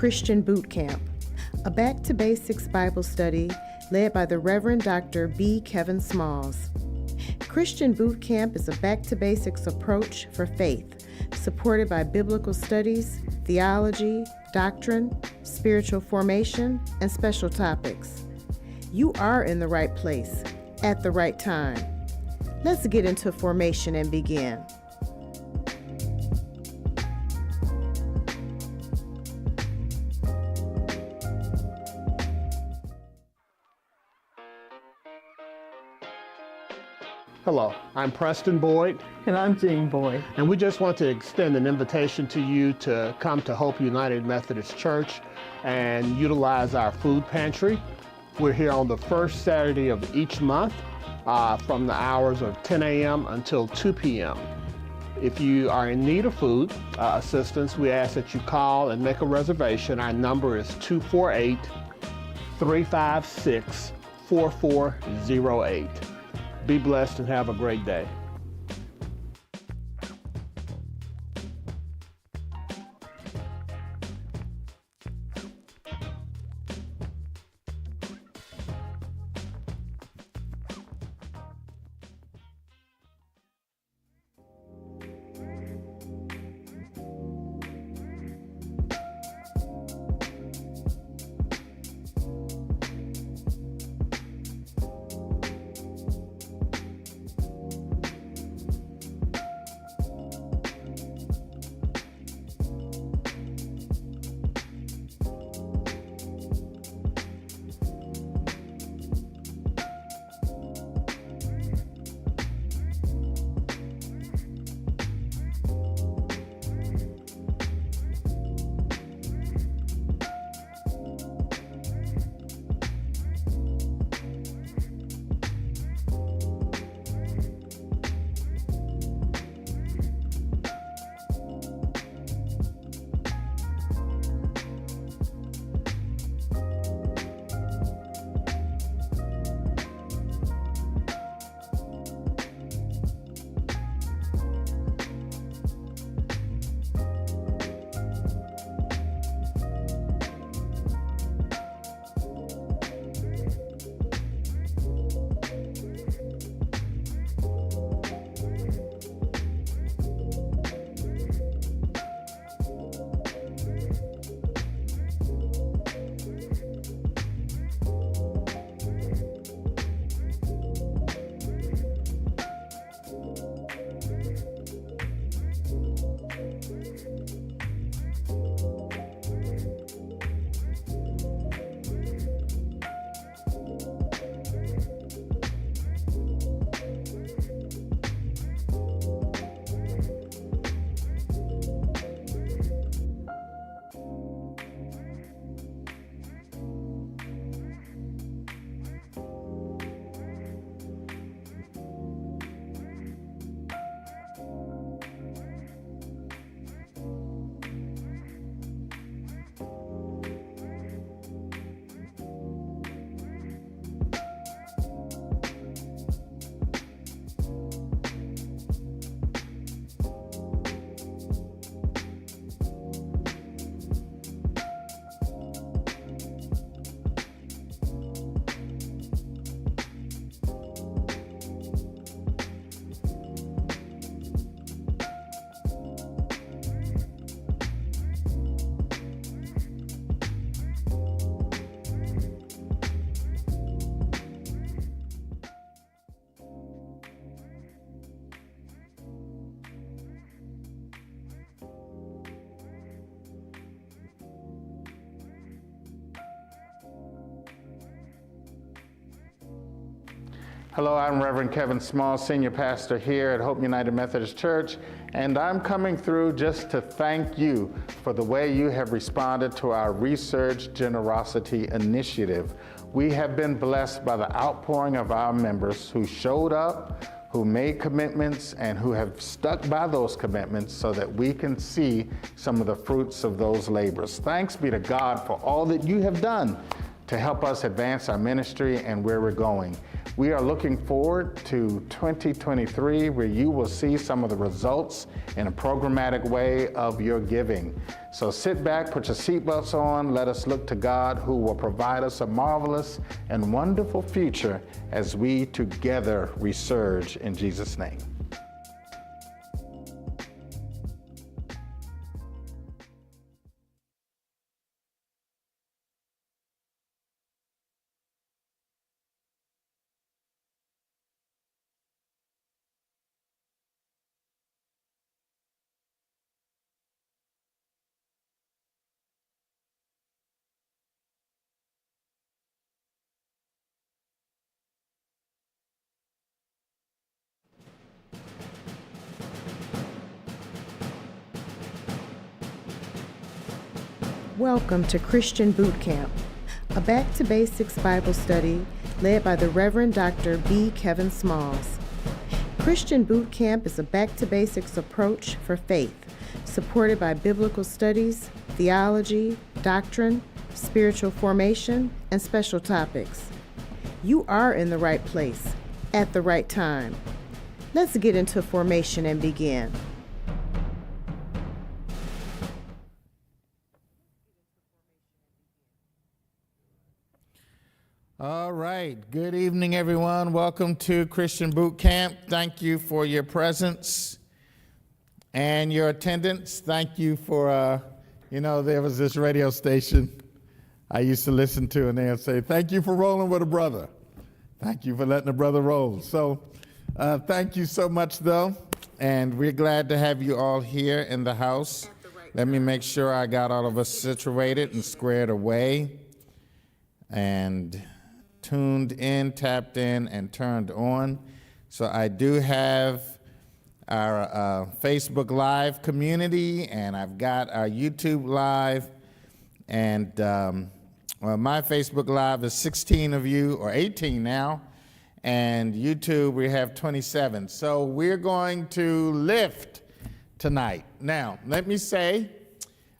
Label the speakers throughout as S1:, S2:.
S1: Christian Boot Camp, a Back to Basics Bible study led by the Reverend Dr. B. Kevin Smalls. Christian Boot Camp is a back to basics approach for faith, supported by biblical studies, theology, doctrine, spiritual formation, and special topics. You are in the right place at the right time. Let's get into formation and begin.
S2: Hello, I'm Preston Boyd.
S3: And I'm Jean Boyd.
S2: And we just want to extend an invitation to you to come to Hope United Methodist Church and utilize our food pantry. We're here on the first Saturday of each month from the hours of 10 a.m. until 2 p.m. If you are in need of food assistance, we ask that you call and make a reservation. Our number is 248-356-4408. Be blessed and have a great day.
S4: Hello, I'm Reverend Kevin Small, Senior Pastor here at Hope United Methodist Church, and I'm coming through just to thank you for the way you have responded to our Resurge Generosity Initiative. We have been blessed by the outpouring of our members who showed up, who made commitments, and who have stuck by those commitments so that we can see some of the fruits of those labors. Thanks be to God for all that you have done to help us advance our ministry and where we're going. We are looking forward to 2023, where you will see some of the results in a programmatic way of your giving. So sit back, put your seatbelts on, let us look to God, who will provide us a marvelous and wonderful future as we together resurge in Jesus' name.
S1: Welcome to Christian Boot Camp, a Back to Basics Bible study led by the Reverend Dr. B. Kevin Smalls. Christian Boot Camp is a back to basics approach for faith, supported by biblical studies, theology, doctrine, spiritual formation, and special topics. You are in the right place, at the right time. Let's get into formation and begin.
S4: All right. Good evening, everyone. Welcome to Christian Boot Camp. Thank you for your presence and your attendance. Thank you for, there was this radio station I used to listen to, and they'll say, "Thank you for rolling with a brother. Thank you for letting a brother roll." So thank you so much, though. And we're glad to have you all here in the house. Let me make sure I got all of us situated and squared away and tuned in, tapped in, and turned on. So I do have our Facebook Live community, and I've got our YouTube Live. And my Facebook Live is 16 of you, or 18 now, and YouTube we have 27. So we're going to lift tonight. Now, let me say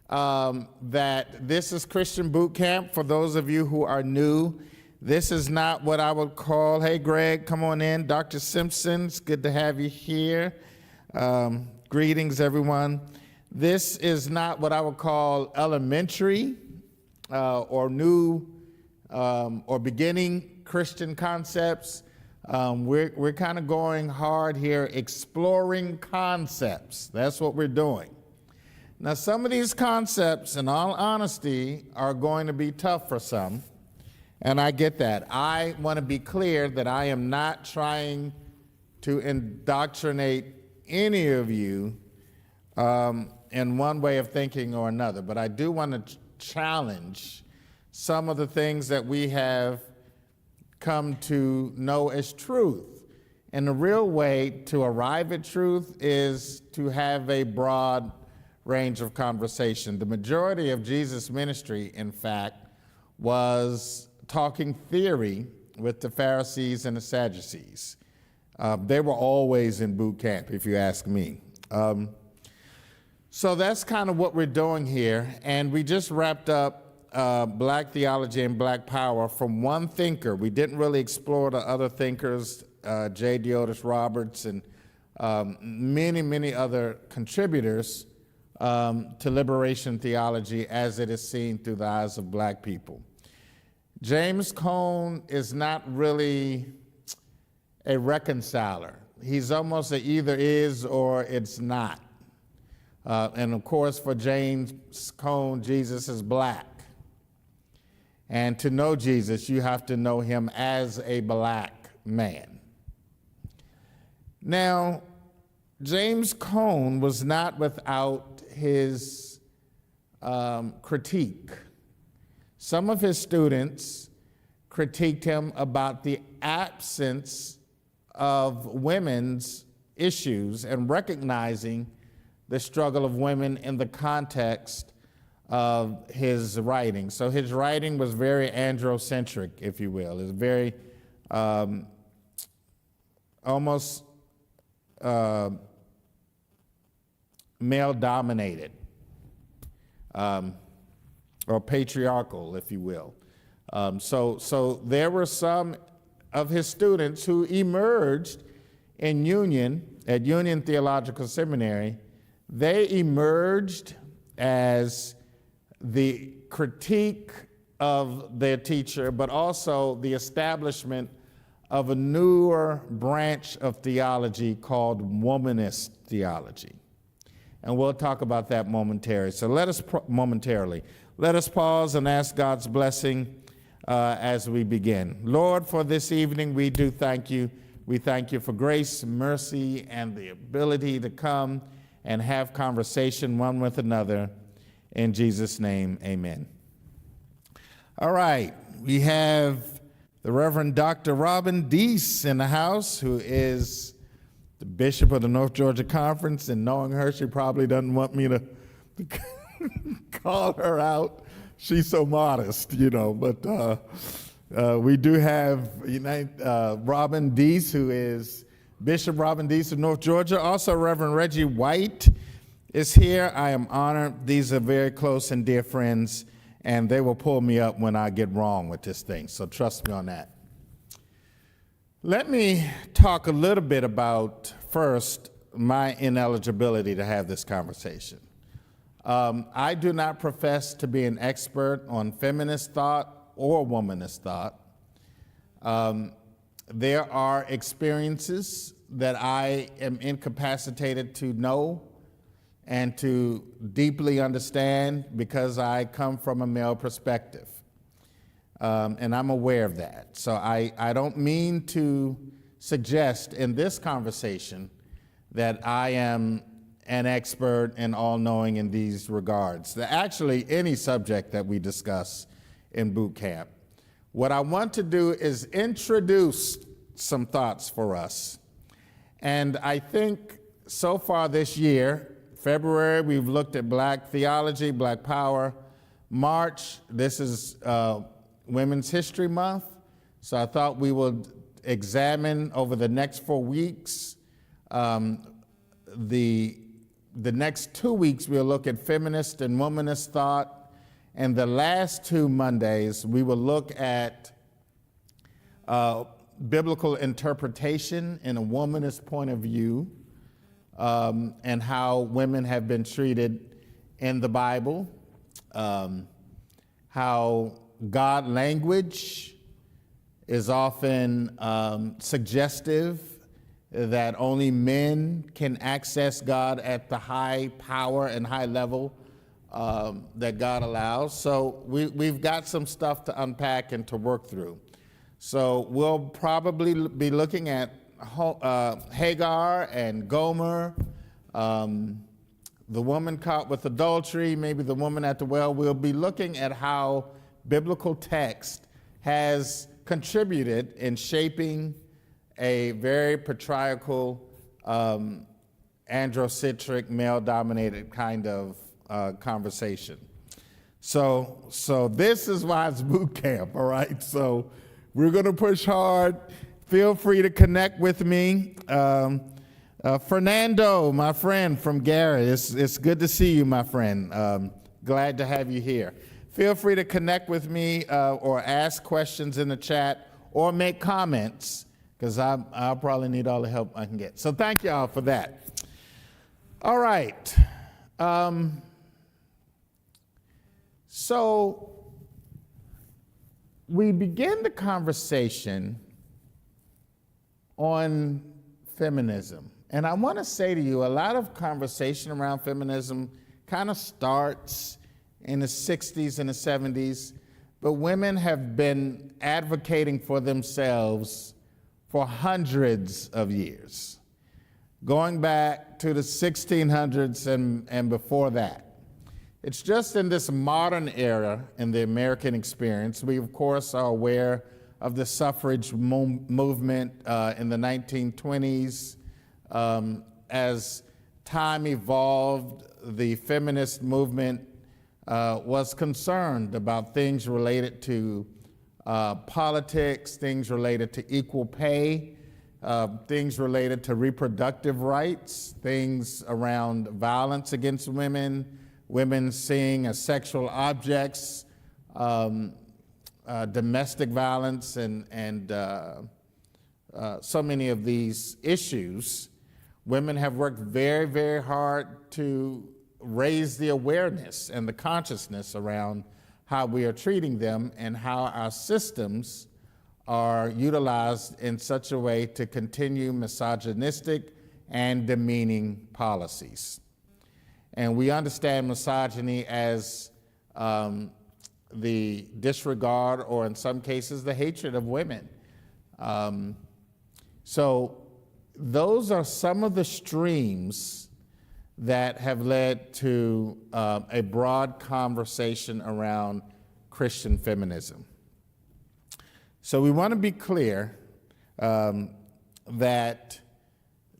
S4: that this is Christian Boot Camp. For those of you who are new, this is not what I would call, hey, Greg, come on in. Dr. Simpson, it's good to have you here. Greetings, everyone. This is not what I would call elementary or new or beginning Christian concepts. We're kind of going hard here, exploring concepts. That's what we're doing. Now, some of these concepts, in all honesty, are going to be tough for some. And I get that. I want to be clear that I am not trying to indoctrinate any of you in one way of thinking or another, but I do want to challenge some of the things that we have come to know as truth. And the real way to arrive at truth is to have a broad range of conversation. The majority of Jesus' ministry, in fact, was talking theory with the Pharisees and the Sadducees. They were always in boot camp, if you ask me. So that's kind of what we're doing here. And we just wrapped up Black Theology and Black Power from one thinker. We didn't really explore the other thinkers, J. Deotis Roberts and many, many other contributors to liberation theology as it is seen through the eyes of Black people. James Cone is not really a reconciler. He's almost a either is or it's not. And of course, for James Cone, Jesus is Black. And to know Jesus, you have to know him as a Black man. Now, James Cone was not without his critique. Some of his students critiqued him about the absence of women's issues and recognizing the struggle of women in the context of his writing. So his writing was very androcentric, if you will. It's very almost male-dominated. Or patriarchal, if you will. So there were some of his students who emerged in at Union Theological Seminary. They emerged as the critique of their teacher, but also the establishment of a newer branch of theology called womanist theology. And we'll talk about that momentarily. So let us pause and ask God's blessing as we begin. Lord, for this evening, we do thank you. We thank you for grace, mercy, and the ability to come and have conversation one with another. In Jesus' name, amen. All right, we have the Reverend Dr. Robin Deese in the house, who is the Bishop of the North Georgia Conference, and knowing her, she probably doesn't want me to call her out. She's so modest, but we do have Robin Deese, who is Bishop Robin Deese of North Georgia. Also, Reverend Reggie White is here. I am honored. These are very close and dear friends, and they will pull me up when I get wrong with this thing, so trust me on that. Let me talk a little bit about, first, my ineligibility to have this conversation. I do not profess to be an expert on feminist thought or womanist thought. There are experiences that I am incapacitated to know and to deeply understand because I come from a male perspective. And I'm aware of that. So I don't mean to suggest in this conversation that I am an expert and all-knowing in these regards. Actually, any subject that we discuss in boot camp. What I want to do is introduce some thoughts for us. And I think so far this year, February, we've looked at Black theology, Black power. March, this is Women's History Month. So I thought we would examine over the next 4 weeks. The next 2 weeks, we'll look at feminist and womanist thought. And the last 2 Mondays, we will look at biblical interpretation in a womanist point of view, and how women have been treated in the Bible, how God language is often suggestive that only men can access God at the high power and high level that God allows. So we've got some stuff to unpack and to work through. So we'll probably be looking at Hagar and Gomer, the woman caught with adultery, maybe the woman at the well. We'll be looking at how biblical text has contributed in shaping a very patriarchal, androcentric, male-dominated kind of conversation. So this is why it's boot camp, all right? So we're going to push hard. Feel free to connect with me. Fernando, my friend from Garrett, it's good to see you, my friend. Glad to have you here. Feel free to connect with me or ask questions in the chat or make comments, because I'll probably need all the help I can get. So thank you all for that. All right. So we begin the conversation on feminism. And I want to say to you, a lot of conversation around feminism kind of starts in the 60s and the 70s, but women have been advocating for themselves for hundreds of years, going back to the 1600s and before that. It's just in this modern era in the American experience, we of course are aware of the suffrage movement in the 1920s. As time evolved, the feminist movement was concerned about things related to politics, things related to equal pay, things related to reproductive rights, things around violence against women, women seen as sexual objects, domestic violence and so many of these issues, women have worked very, very hard to raise the awareness and the consciousness around how we are treating them and how our systems are utilized in such a way to continue misogynistic and demeaning policies. And we understand misogyny as the disregard, or in some cases, the hatred of women. So those are some of the streams that have led to a broad conversation around Christian feminism. So we want to be clear that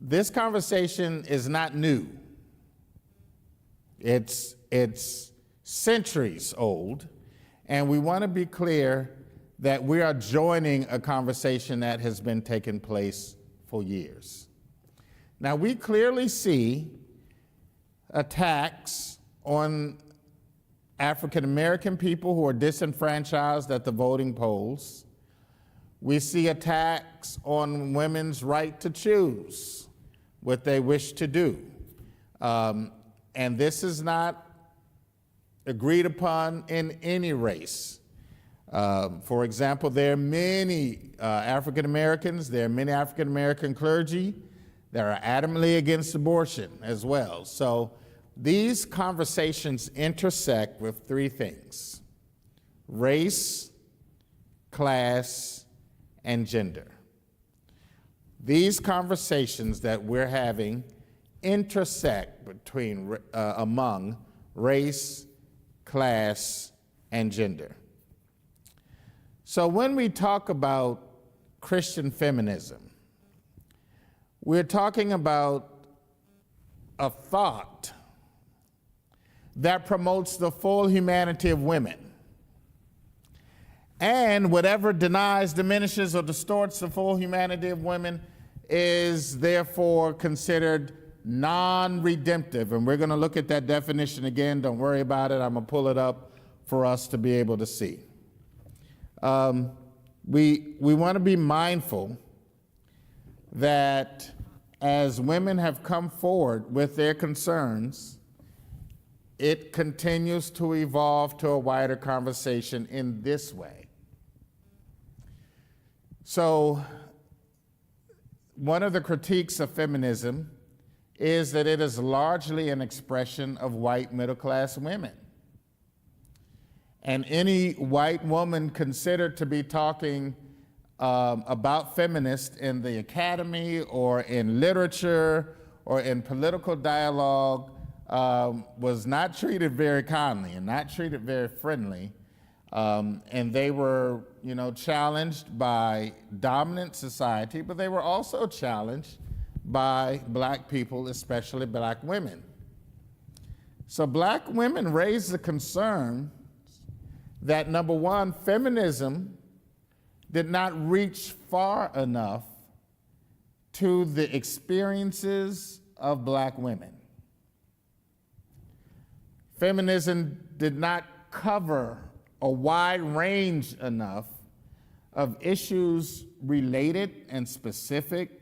S4: this conversation is not new. It's centuries old, and we want to be clear that we are joining a conversation that has been taking place for years. Now, we clearly see attacks on African American people who are disenfranchised at the voting polls. We see attacks on women's right to choose what they wish to do. And this is not agreed upon in any race. For example, there are many African Americans, there are many African American clergy that are adamantly against abortion as well. So these conversations intersect with three things: race, class, and gender. These conversations that we're having intersect among race, class, and gender. So when we talk about Christian feminism, we're talking about a thought that promotes the full humanity of women. And whatever denies, diminishes, or distorts the full humanity of women is therefore considered non-redemptive. And we're going to look at that definition again. Don't worry about it. I'm going to pull it up for us to be able to see. We want to be mindful that as women have come forward with their concerns, it continues to evolve to a wider conversation in this way. So, one of the critiques of feminism is that it is largely an expression of white middle-class women. And any white woman considered to be talking about feminists in the academy or in literature or in political dialogue was not treated very kindly and not treated very friendly. And they were, challenged by dominant society, but they were also challenged by black people, especially black women. So black women raised the concern that, number one, feminism did not reach far enough to the experiences of black women. Feminism did not cover a wide range enough of issues related and specific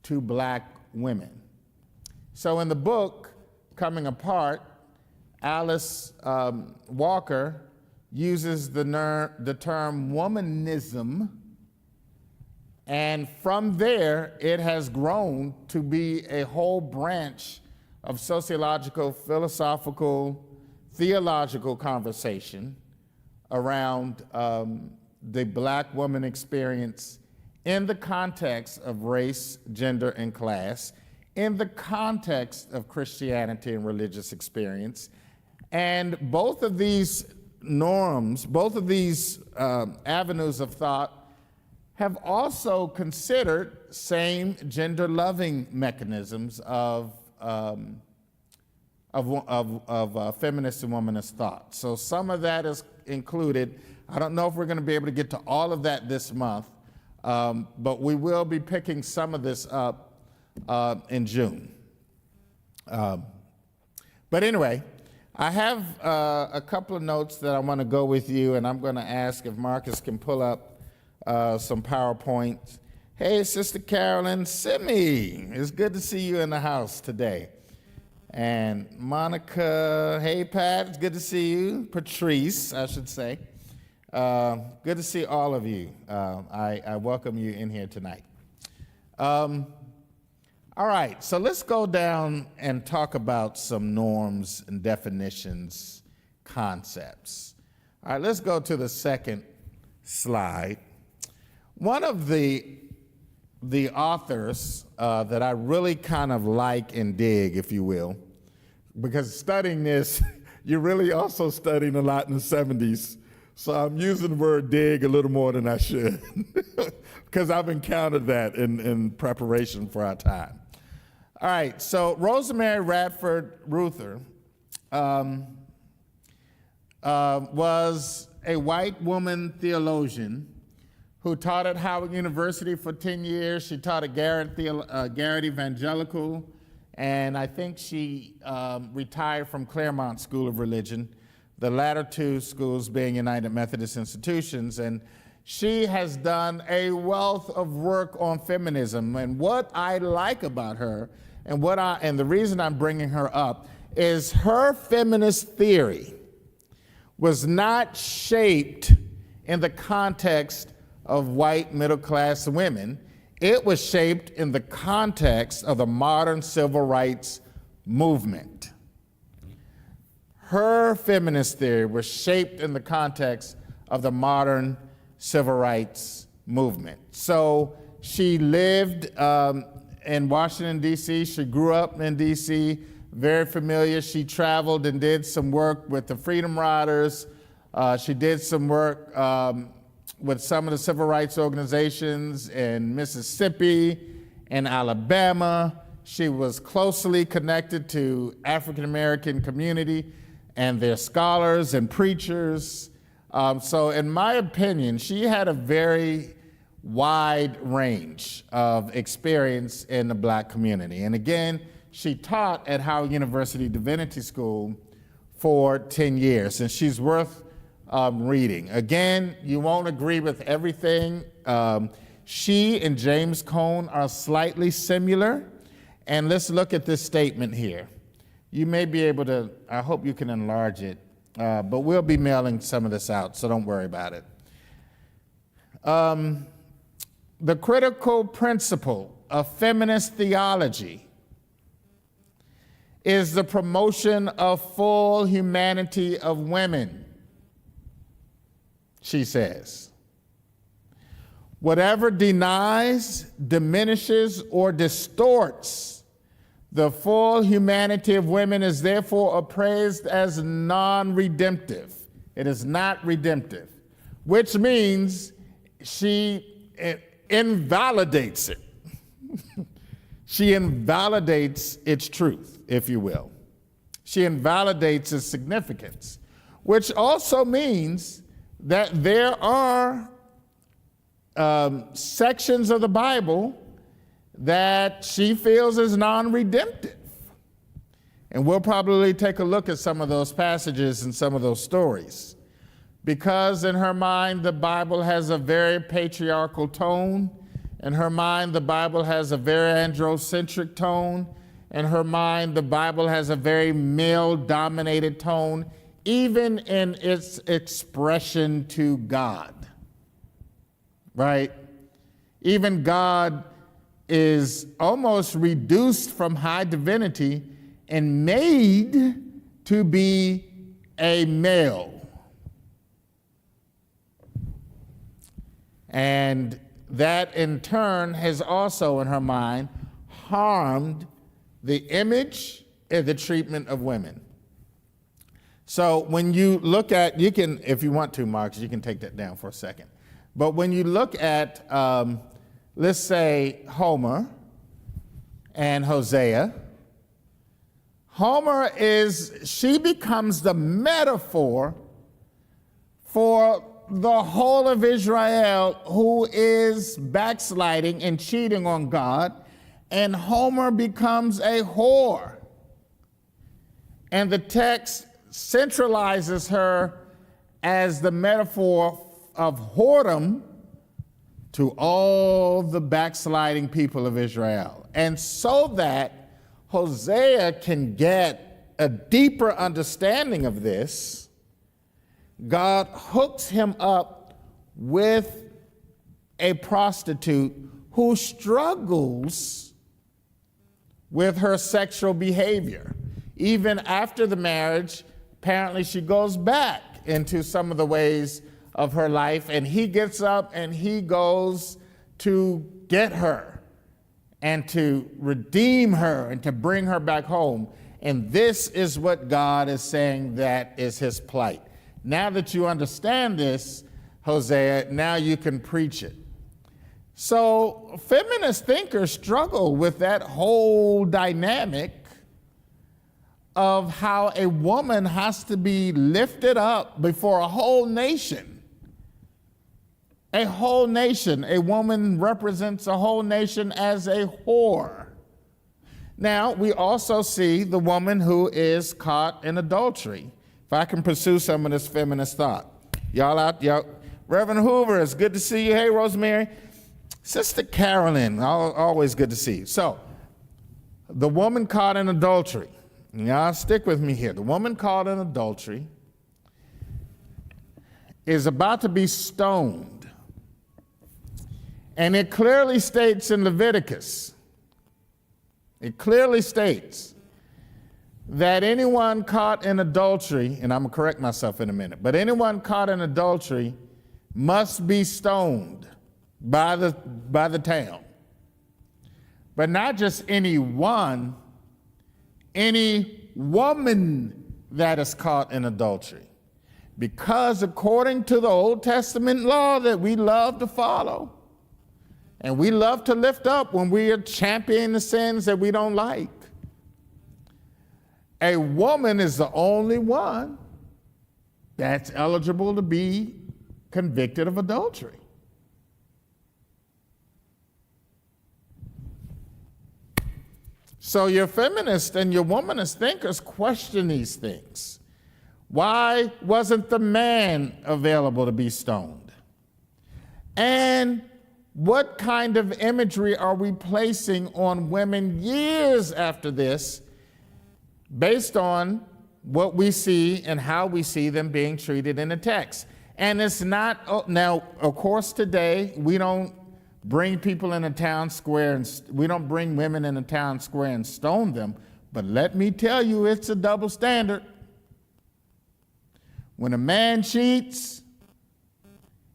S4: to black women. So in the book, Coming Apart, Alice Walker uses the term womanism, and from there it has grown to be a whole branch of sociological, philosophical, theological conversation around the black woman experience in the context of race, gender, and class, in the context of Christianity and religious experience. And both of these norms, both of these avenues of thought have also considered same gender-loving mechanisms of feminist and womanist thought. So some of that is included. I don't know if we're going to be able to get to all of that this month, but we will be picking some of this up in June. But anyway, I have a couple of notes that I want to go with you, and I'm going to ask if Marcus can pull up some PowerPoints. Hey, Sister Carolyn Simi, it's good to see you in the house today. And Monica, hey, Pat, it's good to see you. Patrice, I should say. Good to see all of you. I welcome you in here tonight. All right, so let's go down and talk about some norms and definitions, concepts. All right, let's go to the second slide. One of the authors that I really kind of like and dig, if you will, because studying this, you're really also studying a lot in the 70s, so I'm using the word dig a little more than I should, because I've encountered that in preparation for our time. All right, so Rosemary Radford Ruther was a white woman theologian who taught at Howard University for 10 years. She taught at Garrett Evangelical, and I think she retired from Claremont School of Religion, the latter two schools being United Methodist institutions. And she has done a wealth of work on feminism. And what I like about her, and the reason I'm bringing her up, is her feminist theory was not shaped in the context of white middle-class women. It was shaped in the context of the modern civil rights movement. Her feminist theory was shaped in the context of the modern civil rights movement. So she lived in Washington, D.C. She grew up in D.C., very familiar. She traveled and did some work with the Freedom Riders. She did some work with some of the civil rights organizations in Mississippi and Alabama. She was closely connected to African American community and their scholars and preachers. So in my opinion, she had a very wide range of experience in the Black community. And again, she taught at Howard University Divinity School for 10 years, and she's worth reading. Again, you won't agree with everything. She and James Cone are slightly similar, and let's look at this statement here. You may be able to, I hope you can enlarge it, but we'll be mailing some of this out, so don't worry about it. The critical principle of feminist theology is the promotion of full humanity of women, she says. Whatever denies, diminishes, or distorts the full humanity of women is therefore appraised as non-redemptive. It is not redemptive, which means she invalidates it. She invalidates its truth, if you will. She invalidates its significance, which also means that there are sections of the Bible that she feels is non-redemptive. And we'll probably take a look at some of those passages and some of those stories. Because in her mind, the Bible has a very patriarchal tone. In her mind, the Bible has a very androcentric tone. In her mind, the Bible has a very male-dominated tone, even in its expression to God, right? Even God is almost reduced from high divinity and made to be a male. And that in turn has also in her mind harmed the image and the treatment of women. So when you look at, you can, if you want to, Marcus, you can take that down for a second. But when you look at, let's say, Homer and Hosea, she becomes the metaphor for the whole of Israel who is backsliding and cheating on God, and Homer becomes a whore. And the text centralizes her as the metaphor of whoredom to all the backsliding people of Israel. And so that Hosea can get a deeper understanding of this, God hooks him up with a prostitute who struggles with her sexual behavior. Even after the marriage, apparently she goes back into some of the ways of her life, and he gets up and he goes to get her and to redeem her and to bring her back home. And this is what God is saying that is his plight. Now that you understand this, Hosea, now you can preach it. So feminist thinkers struggle with that whole dynamic of how a woman has to be lifted up before a whole nation. A whole nation. A woman represents a whole nation as a whore. Now, we also see the woman who is caught in adultery. If I can pursue some of this feminist thought. Y'all out, y'all. Reverend Hoover, it's good to see you. Hey, Rosemary. Sister Carolyn, always good to see you. So, the woman caught in adultery. Y'all stick with me here. The woman caught in adultery is about to be stoned. And it clearly states in Leviticus, it clearly states that anyone caught in adultery, and I'm going to correct myself in a minute, but anyone caught in adultery must be stoned by the town. But not just anyone, any woman that is caught in adultery. Because according to the Old Testament law that we love to follow, and we love to lift up when we are championing the sins that we don't like, a woman is the only one that's eligible to be convicted of adultery. So your feminist and your womanist thinkers question these things. Why wasn't the man available to be stoned? And what kind of imagery are we placing on women years after this based on what we see and how we see them being treated in the text? And it's not, now, of course, today we don't bring people in a town square and we don't bring women in a town square and stone them, but let me tell you, it's a double standard. When a man cheats,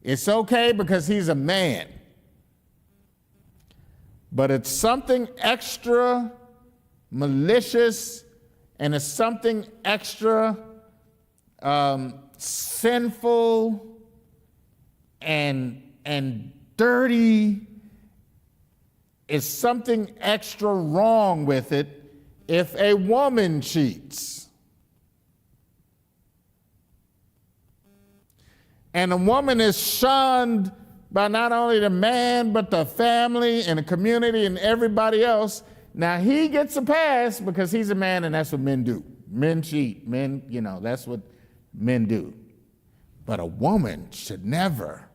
S4: it's okay because he's a man. But it's something extra malicious, and it's something extra sinful and dirty. Is something extra wrong with it if a woman cheats. And a woman is shunned by not only the man, but the family and the community and everybody else. Now, he gets a pass because he's a man, and that's what men do. Men cheat. Men, that's what men do. But a woman should never,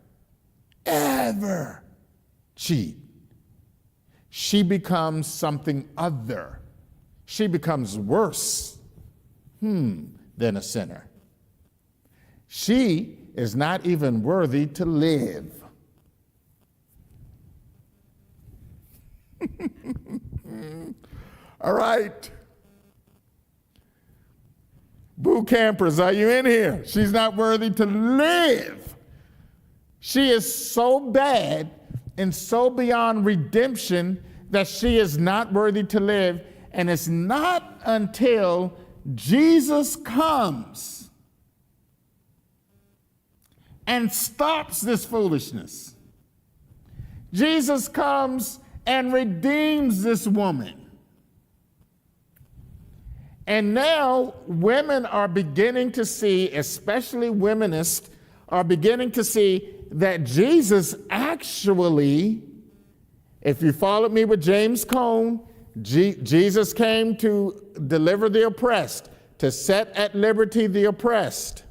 S4: ever cheat. She becomes something other. She becomes worse than a sinner. She is not even worthy to live. All right. Boo campers, are you in here? She's not worthy to live. She is so bad and so beyond redemption that she is not worthy to live. And it's not until Jesus comes and stops this foolishness. Jesus comes and redeems this woman. And now women are beginning to see, especially wominists, are beginning to see that Jesus actually, if you followed me with James Cone, Jesus came to deliver the oppressed, to set at liberty the oppressed.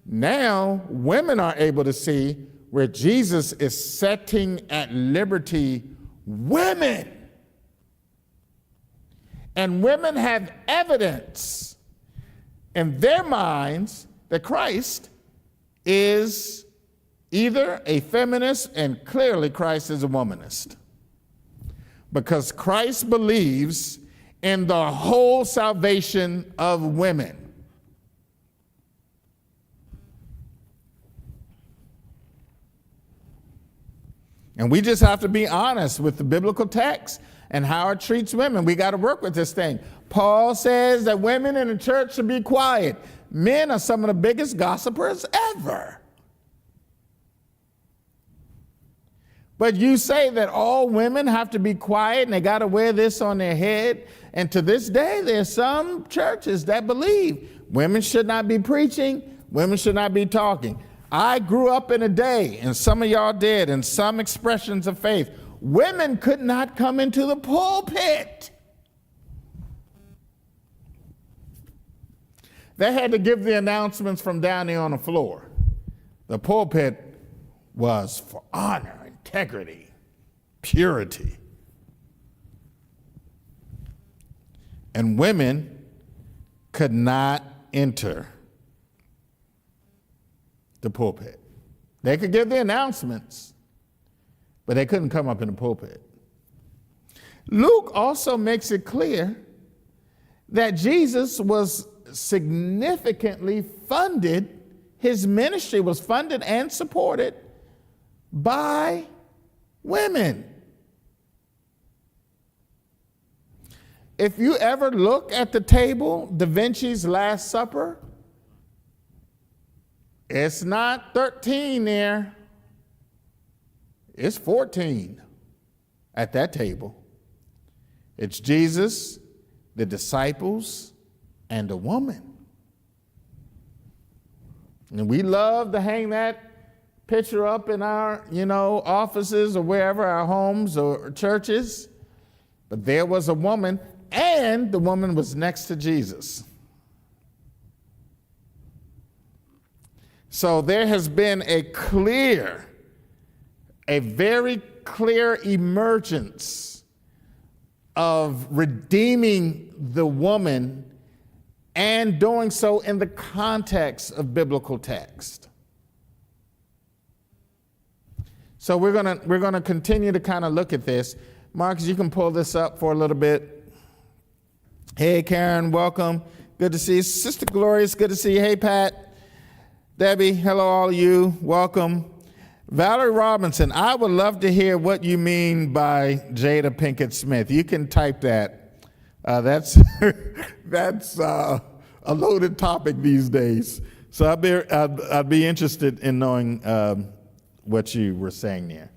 S4: Now, women are able to see where Jesus is setting at liberty women. And women have evidence in their minds that Christ is either a feminist, and clearly Christ is a womanist. Because Christ believes in the whole salvation of women. And we just have to be honest with the biblical text and how it treats women. We got to work with this thing. Paul says that women in the church should be quiet. Men are some of the biggest gossipers ever. But you say that all women have to be quiet and they got to wear this on their head. And to this day, there's some churches that believe women should not be preaching, women should not be talking. I grew up in a day, and some of y'all did, in some expressions of faith, women could not come into the pulpit. They had to give the announcements from down there on the floor. The pulpit was for honor, integrity, purity. And women could not enter the pulpit. They could give the announcements, but they couldn't come up in the pulpit. Luke also makes it clear that Jesus was significantly funded, his ministry was funded and supported by women. If you ever look at the table, Da Vinci's Last Supper, it's not 13 there. It's 14 at that table. It's Jesus, the disciples, and a woman. And we love to hang that picture up in our, offices or wherever, our homes or churches. But there was a woman, and the woman was next to Jesus. So there has been a very clear emergence of redeeming the woman and doing so in the context of biblical text. So we're gonna continue to kind of look at this. Marcus, you can pull this up for a little bit. Hey, Karen, welcome. Good to see you. Sister Glorious, good to see you. Hey, Pat. Debbie, hello all of you, welcome. Valerie Robinson, I would love to hear what you mean by Jada Pinkett Smith. You can type that. That's a loaded topic these days. So I'd be interested in knowing what you were saying there.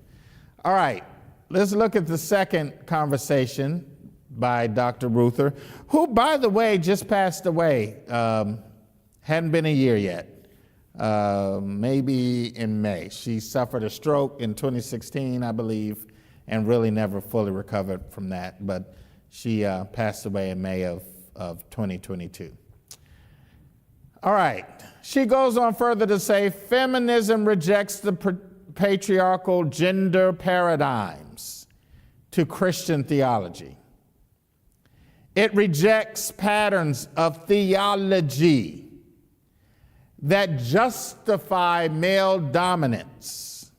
S4: All right, let's look at the second conversation by Dr. Ruther, who, by the way, just passed away. Hadn't been a year yet. Maybe in May. She suffered a stroke in 2016, I believe, and really never fully recovered from that. But she passed away in May of 2022. All right. She goes on further to say, feminism rejects the patriarchal gender paradigms to Christian theology. It rejects patterns of theology that justify male dominance.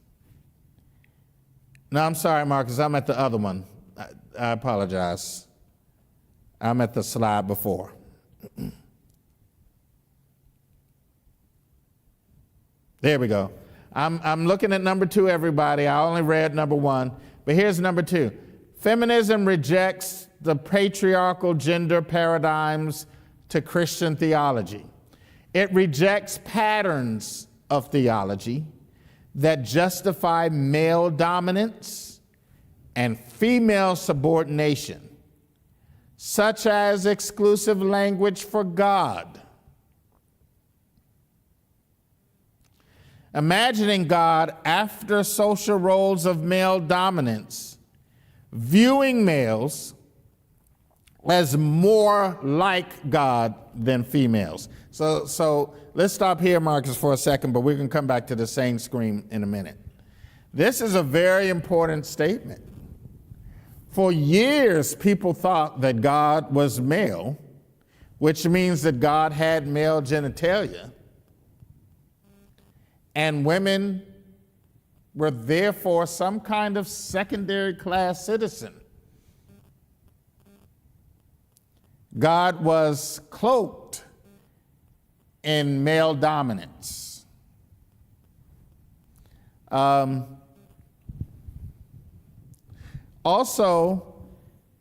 S4: No, I'm sorry, Marcus, I'm at the other one. I apologize. I'm at the slide before. There we go. I'm looking at number 2, everybody. I only read number 1, but here's number 2. Feminism rejects the patriarchal gender paradigms to Christian theology. It rejects patterns of theology that justify male dominance and female subordination, such as exclusive language for God. Imagining God after social roles of male dominance, viewing males as more like God than females. So let's stop here, Marcus, for a second, but we're going to come back to the same screen in a minute. This is a very important statement. For years, people thought that God was male, which means that God had male genitalia, and women were therefore some kind of secondary class citizen. God was cloaked in male dominance. Also,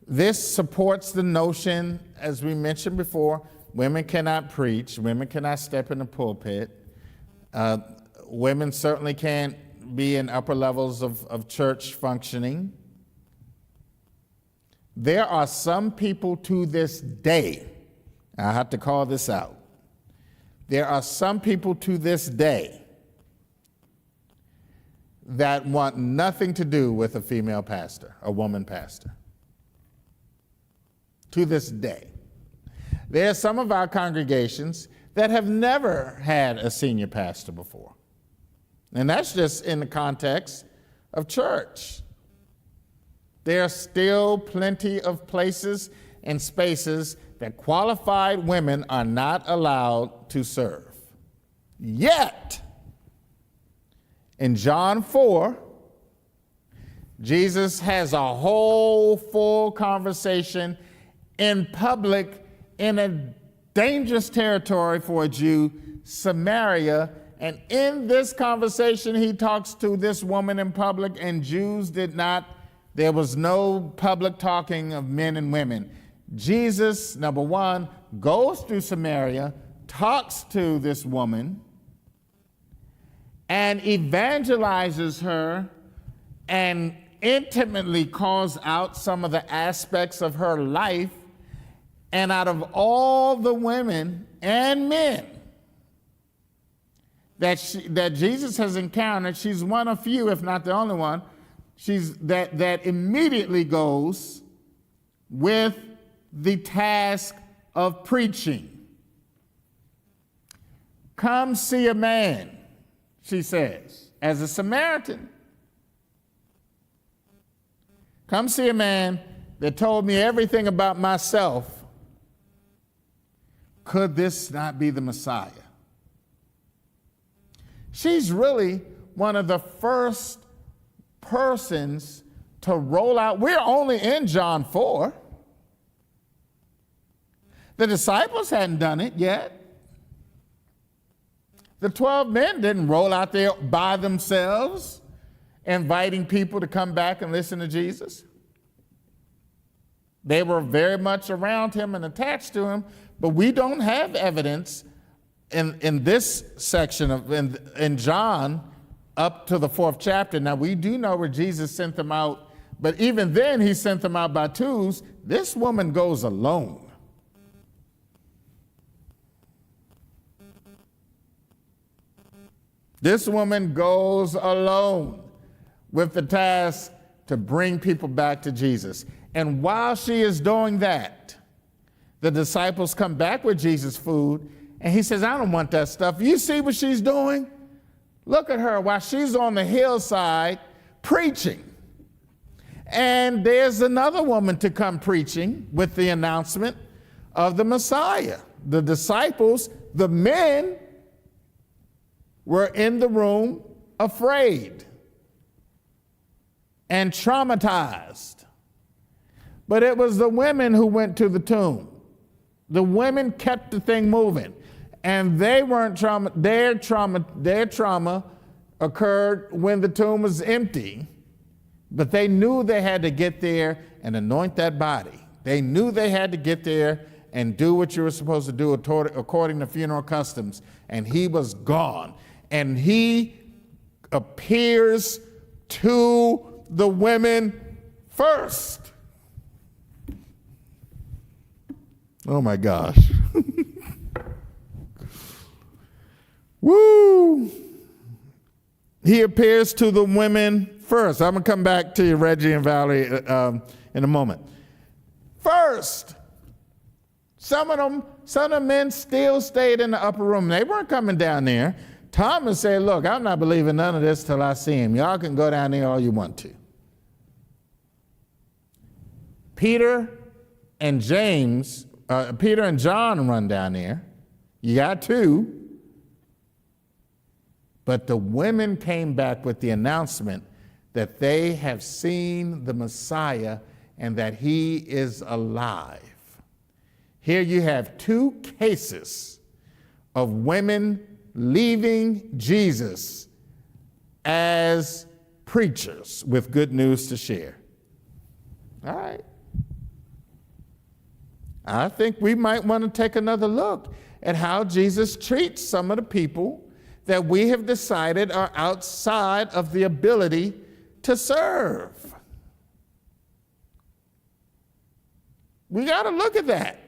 S4: this supports the notion, as we mentioned before, women cannot preach, women cannot step in the pulpit, women certainly can't be in upper levels of church functioning. There are some people to this day, I have to call this out, there are some people to this day that want nothing to do with a female pastor, a woman pastor. To this day. There are some of our congregations that have never had a senior pastor before. And that's just in the context of church. There are still plenty of places and spaces that qualified women are not allowed to serve. Yet, in John 4, Jesus has a whole full conversation in public in a dangerous territory for a Jew, Samaria. And in this conversation, he talks to this woman in public, and Jews did not. There was no public talking of men and women. Jesus, number one, goes through Samaria, talks to this woman, and evangelizes her and intimately calls out some of the aspects of her life. And out of all the women and men that Jesus has encountered, she's one of few, if not the only one, that immediately goes with the task of preaching. Come see a man, she says, as a Samaritan. Come see a man that told me everything about myself. Could this not be the Messiah? She's really one of the first persons to roll out. We're only in John 4. The disciples hadn't done it yet. The 12 men didn't roll out there by themselves, inviting people to come back and listen to Jesus. They were very much around him and attached to him, but we don't have evidence in this section in John up to the 4th chapter. Now, we do know where Jesus sent them out, but even then he sent them out by twos. This woman goes alone. This woman goes alone with the task to bring people back to Jesus. And while she is doing that, the disciples come back with Jesus' food, and he says, I don't want that stuff. You see what she's doing? Look at her while she's on the hillside preaching. And there's another woman to come preaching with the announcement of the Messiah. The disciples, the men, were in the room afraid and traumatized. But it was the women who went to the tomb. The women kept the thing moving. And they weren't their trauma occurred when the tomb was empty. But they knew they had to get there and anoint that body. They knew they had to get there and do what you were supposed to do according to funeral customs. And he was gone. And he appears to the women first. Oh my gosh. Woo! He appears to the women first. I'm going to come back to you, Reggie and Valerie, in a moment. First, Some of the men still stayed in the upper room. They weren't coming down there. Thomas said, look, I'm not believing none of this till I see him. Y'all can go down there all you want to. Peter and John run down there. You got two. But the women came back with the announcement that they have seen the Messiah and that he is alive. Here you have two cases of women leaving Jesus as preachers with good news to share. All right. I think we might want to take another look at how Jesus treats some of the people that we have decided are outside of the ability to serve. We got to look at that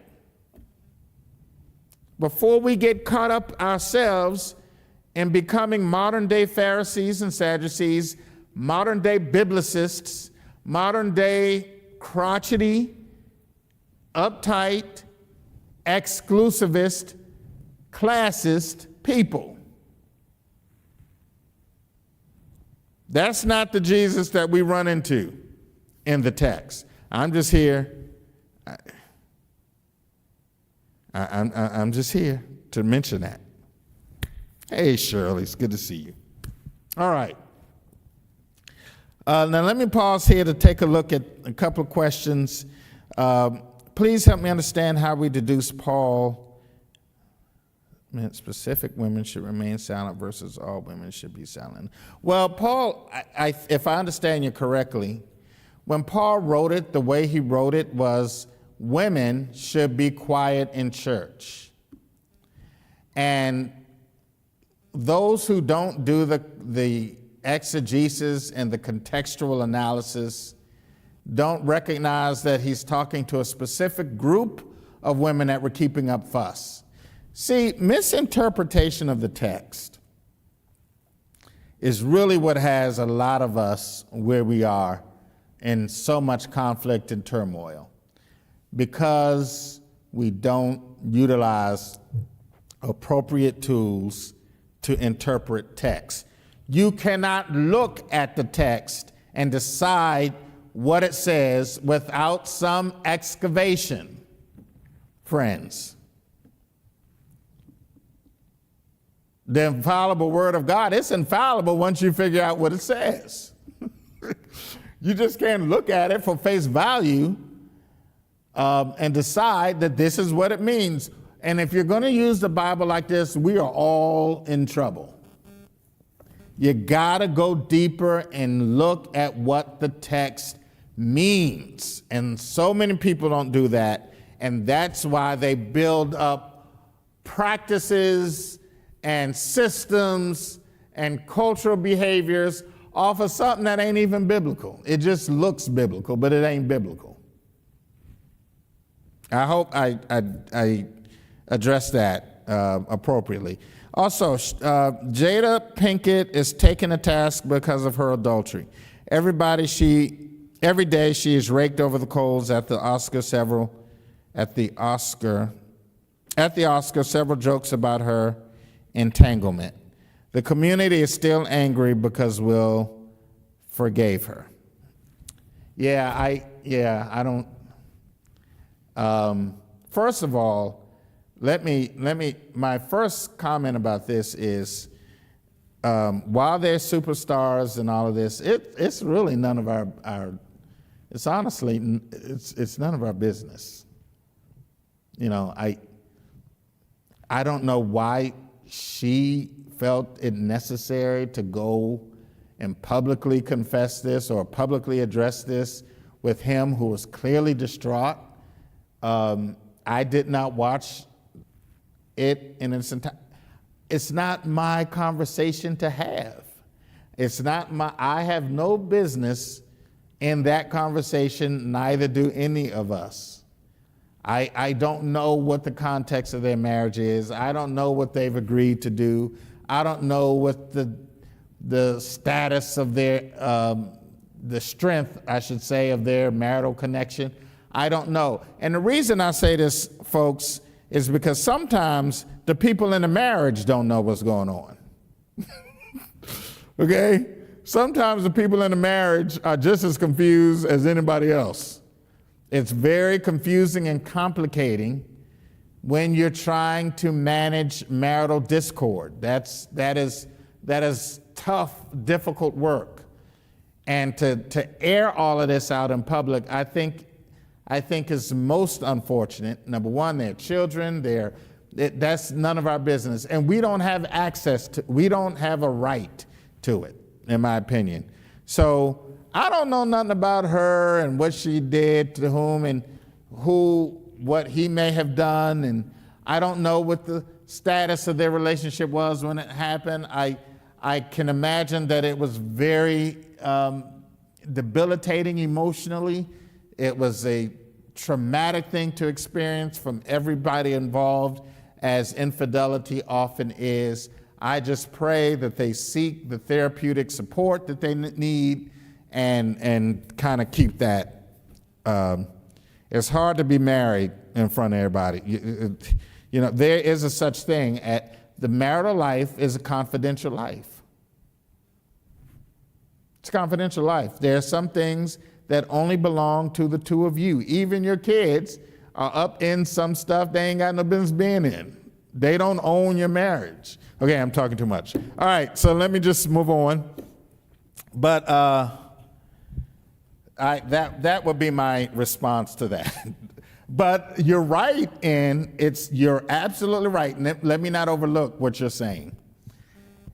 S4: before we get caught up ourselves in becoming modern-day Pharisees and Sadducees, modern-day biblicists, modern-day crotchety, uptight, exclusivist, classist people. That's not the Jesus that we run into in the text. I'm just here. I'm just here to mention that. Hey, Shirley, it's good to see you. All right. Now let me pause here to take a look at a couple of questions. Please help me understand how we deduce Paul meant specific women should remain silent versus all women should be silent. Well, Paul, if I understand you correctly, when Paul wrote it, the way he wrote it was women should be quiet in church. And those who don't do the exegesis and the contextual analysis don't recognize that he's talking to a specific group of women that were keeping up fuss. See, misinterpretation of the text is really what has a lot of us where we are in so much conflict and turmoil, because we don't utilize appropriate tools to interpret text. You cannot look at the text and decide what it says without some excavation, friends. The infallible word of God, it's infallible once you figure out what it says. You just can't look at it for face value and decide that this is what it means. And if you're going to use the Bible like this, we are all in trouble. You got to go deeper and look at what the text means. And so many people don't do that. And that's why they build up practices and systems and cultural behaviors off of something that ain't even biblical. It just looks biblical, but it ain't biblical. I hope I address that appropriately. Also, Jada Pinkett is taken to task because of her adultery. Every day she is raked over the coals at the Oscar. Several jokes about her entanglement. The community is still angry because Will forgave her. I don't. First of all, my first comment about this is, while they're superstars and all of this, it's really none of our it's honestly, it's none of our business. You know, I don't know why she felt it necessary to go and publicly confess this or publicly address this with him, who was clearly distraught. I did not watch it in its entirety. It's not my conversation to have. I have no business in that conversation, neither do any of us. I don't know what the context of their marriage is. I don't know what they've agreed to do. I don't know what the status of their, the strength, I should say, of their marital connection. I don't know. And the reason I say this, folks, is because sometimes the people in the marriage don't know what's going on. Okay? Sometimes the people in the marriage are just as confused as anybody else. It's very confusing and complicating when you're trying to manage marital discord. That is tough, difficult work. And to air all of this out in public, I think is most unfortunate. Number one, they're children, that's none of our business. And we don't have we don't have a right to it, in my opinion. So I don't know nothing about her and what she did to whom and what he may have done. And I don't know what the status of their relationship was when it happened. I can imagine that it was very debilitating emotionally. It was a traumatic thing to experience from everybody involved, as infidelity often is. I just pray that they seek the therapeutic support that they need and kind of keep that. It's hard to be married in front of everybody. You know, there is a such thing. The marital life is a confidential life. It's a confidential life. There are some things that only belong to the two of you. Even your kids are up in some stuff they ain't got no business being in. They don't own your marriage. Okay, I'm talking too much. All right, so let me just move on. But that would be my response to that. But you're right, you're absolutely right. And let me not overlook what you're saying.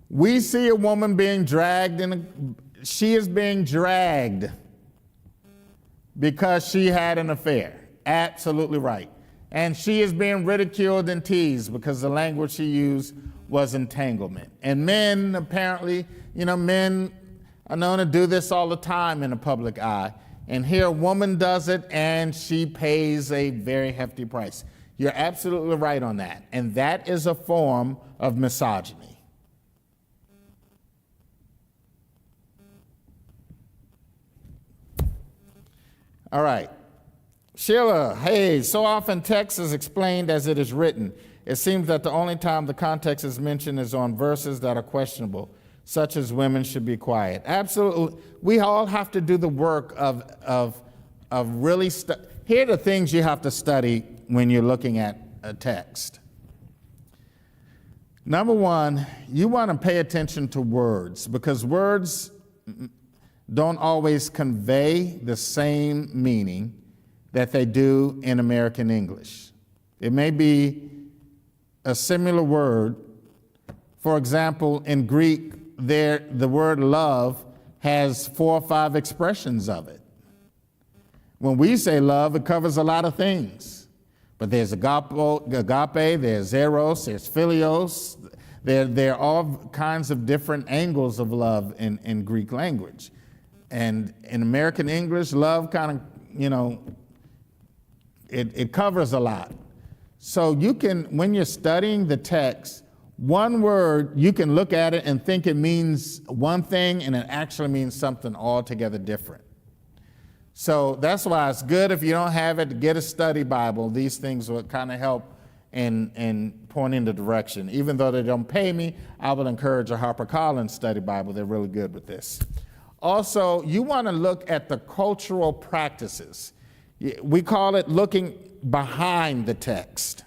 S4: We see a woman being dragged she is being dragged because she had an affair. Absolutely right. And she is being ridiculed and teased because the language she used was entanglement. And men, apparently, men are known to do this all the time in the public eye. And here a woman does it and she pays a very hefty price. You're absolutely right on that. And that is a form of misogyny. All right. Sheila, hey, so often text is explained as it is written. It seems that the only time the context is mentioned is on verses that are questionable, such as women should be quiet. Absolutely. We all have to do the work of really here are the things you have to study when you're looking at a text. Number one, you want to pay attention to words, because words don't always convey the same meaning that they do in American English. It may be a similar word. For example, in Greek, the word love has 4 or 5 expressions of it. When we say love, it covers a lot of things. But there's agape, there's eros, there's philios. There are all kinds of different angles of love in Greek language. And in American English, love kind of, it covers a lot. So you can, when you're studying the text, one word, you can look at it and think it means one thing, and it actually means something altogether different. So that's why it's good if you don't have it, to get a study Bible. These things will kind of help in pointing the direction. Even though they don't pay me, I will encourage a HarperCollins study Bible. They're really good with this. Also, you want to look at the cultural practices. We call it looking behind the text.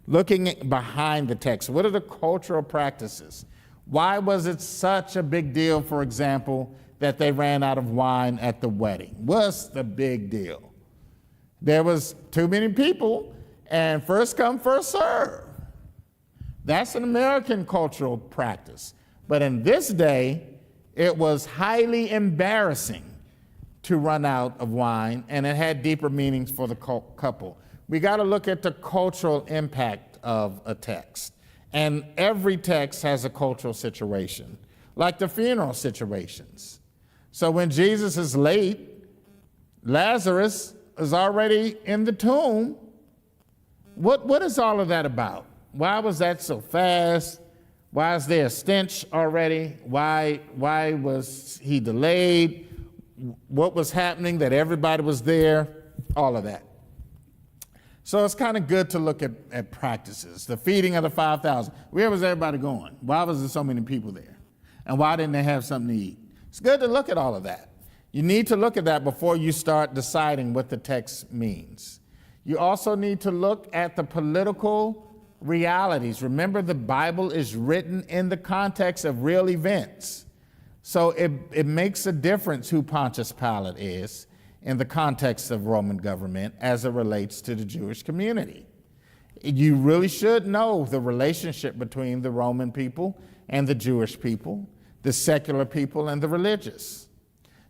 S4: Looking behind the text. What are the cultural practices? Why was it such a big deal, for example, that they ran out of wine at the wedding? What's the big deal? There was too many people, and first come, first serve. That's an American cultural practice. But in this day, it was highly embarrassing to run out of wine, and it had deeper meanings for the couple. We got to look at the cultural impact of a text. And every text has a cultural situation, like the funeral situations. So when Jesus is late, Lazarus is already in the tomb. What is all of that about? Why was that so fast? Why is there a stench already? Why was he delayed? What was happening that everybody was there? all of that. So it's kind of good to look at practices. The feeding of the 5,000. Where was everybody going? Why was there so many people there? And why didn't they have something to eat? It's good to look at all of that. You need to look at that before you start deciding what the text means. You also need to look at the political realities. Remember, the Bible is written in the context of real events. So it makes a difference who Pontius Pilate is in the context of Roman government as it relates to the Jewish community. You really should know the relationship between the Roman people and the Jewish people, the secular people and the religious.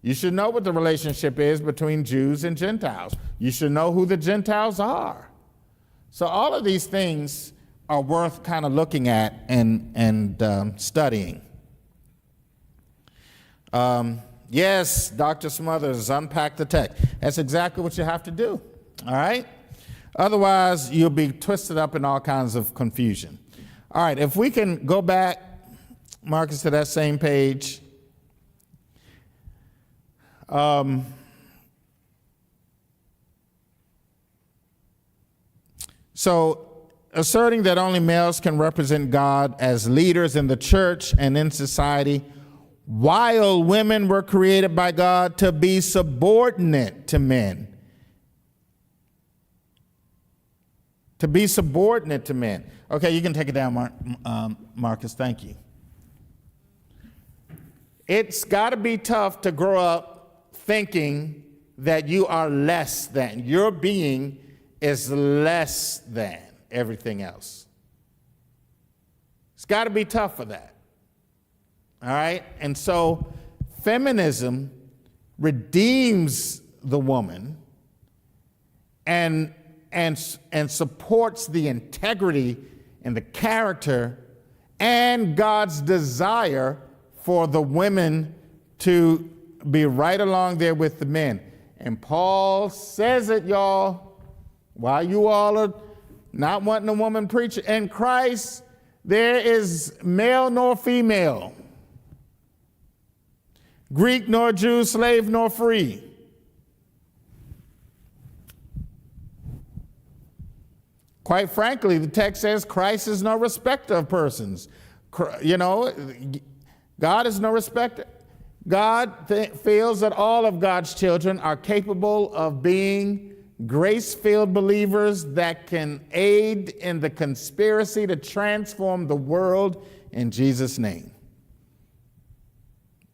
S4: You should know what the relationship is between Jews and Gentiles. You should know who the Gentiles are. So all of these things are worth kind of looking at and studying. Yes, Dr. Smothers, unpack the text. That's exactly what you have to do, all right? Otherwise, you'll be twisted up in all kinds of confusion. All right, if we can go back, Marcus, to that same page. So, asserting that only males can represent God as leaders in the church and in society, while women were created by God to be subordinate to men. To be subordinate to men. Okay, you can take it down, Marcus. Thank you. It's got to be tough to grow up thinking that you are less than. Your being is less than everything else. It's got to be tough for that. All right? And so feminism redeems the woman and supports the integrity and the character and God's desire for the women to be right along there with the men. And Paul says it, y'all, while you all are not wanting a woman preacher. In Christ, there is male nor female, Greek nor Jew, slave nor free. Quite frankly, the text says Christ is no respecter of persons. You know, God is no respecter. God feels that all of God's children are capable of being grace-filled believers that can aid in the conspiracy to transform the world in Jesus' name.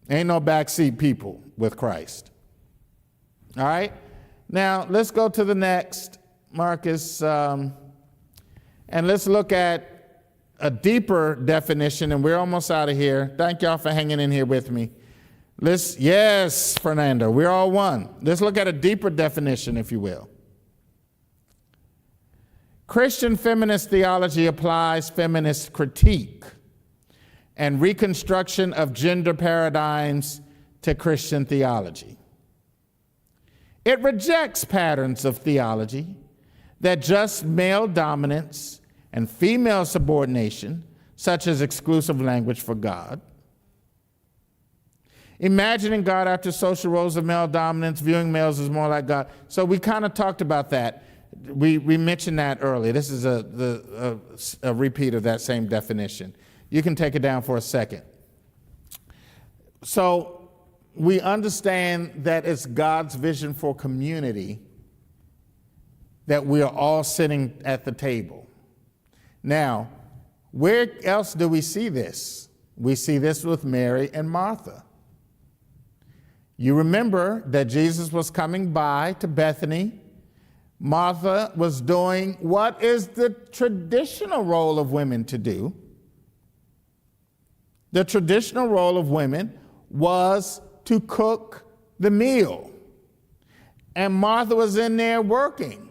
S4: Ain't no backseat people with Christ. All right? Now, let's go to the next, Marcus, and let's look at a deeper definition, and we're almost out of here. Thank y'all for hanging in here with me. Yes, Fernando, we're all one. Let's look at a deeper definition, if you will. Christian feminist theology applies feminist critique and reconstruction of gender paradigms to Christian theology. It rejects patterns of theology that just male dominance and female subordination, such as exclusive language for God, imagining God after social roles of male dominance, viewing males as more like God. So we kind of talked about that. We mentioned that earlier. This is a repeat of that same definition. You can take it down for a second. So we understand that it's God's vision for community that we are all sitting at the table. Now, where else do we see this? We see this with Mary and Martha. You remember that Jesus was coming by to Bethany. Martha was doing what is the traditional role of women to do. The traditional role of women was to cook the meal. And Martha was in there working.